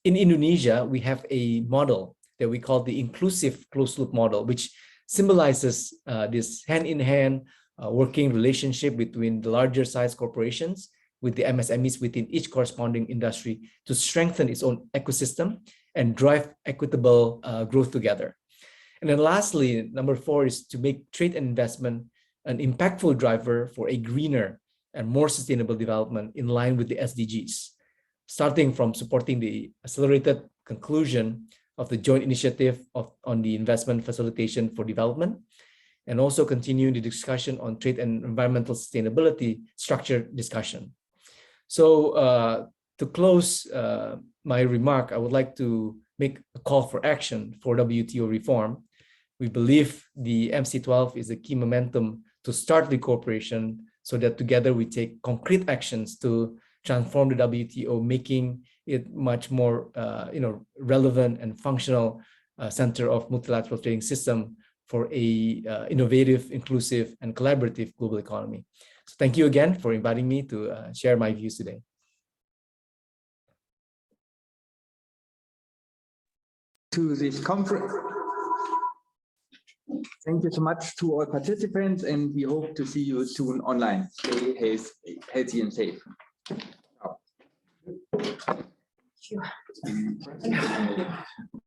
[SPEAKER 12] In Indonesia, we have a model that we call the inclusive closed loop model, which symbolizes this hand-in-hand working relationship between the larger size corporations with the MSMEs within each corresponding industry to strengthen its own ecosystem and drive equitable growth together. And then lastly, number 4 is to make trade and investment an impactful driver for a greener and more sustainable development in line with the SDGs, starting from supporting the accelerated conclusion of the joint initiative on the investment facilitation for development, and also continue the discussion on trade and environmental sustainability structured discussion. So to close my remark, I would like to make a call for action for WTO reform. We believe the MC12 is a key momentum to start the cooperation so that together we take concrete actions to transform the WTO, making it much more relevant and functional center of multilateral trading system for a innovative, inclusive, and collaborative global economy. So thank you again for inviting me to share my views today.
[SPEAKER 3] To this conference. Thank you so much to all participants, and we hope to see you soon online. Stay healthy and safe.
[SPEAKER 5] Thank you.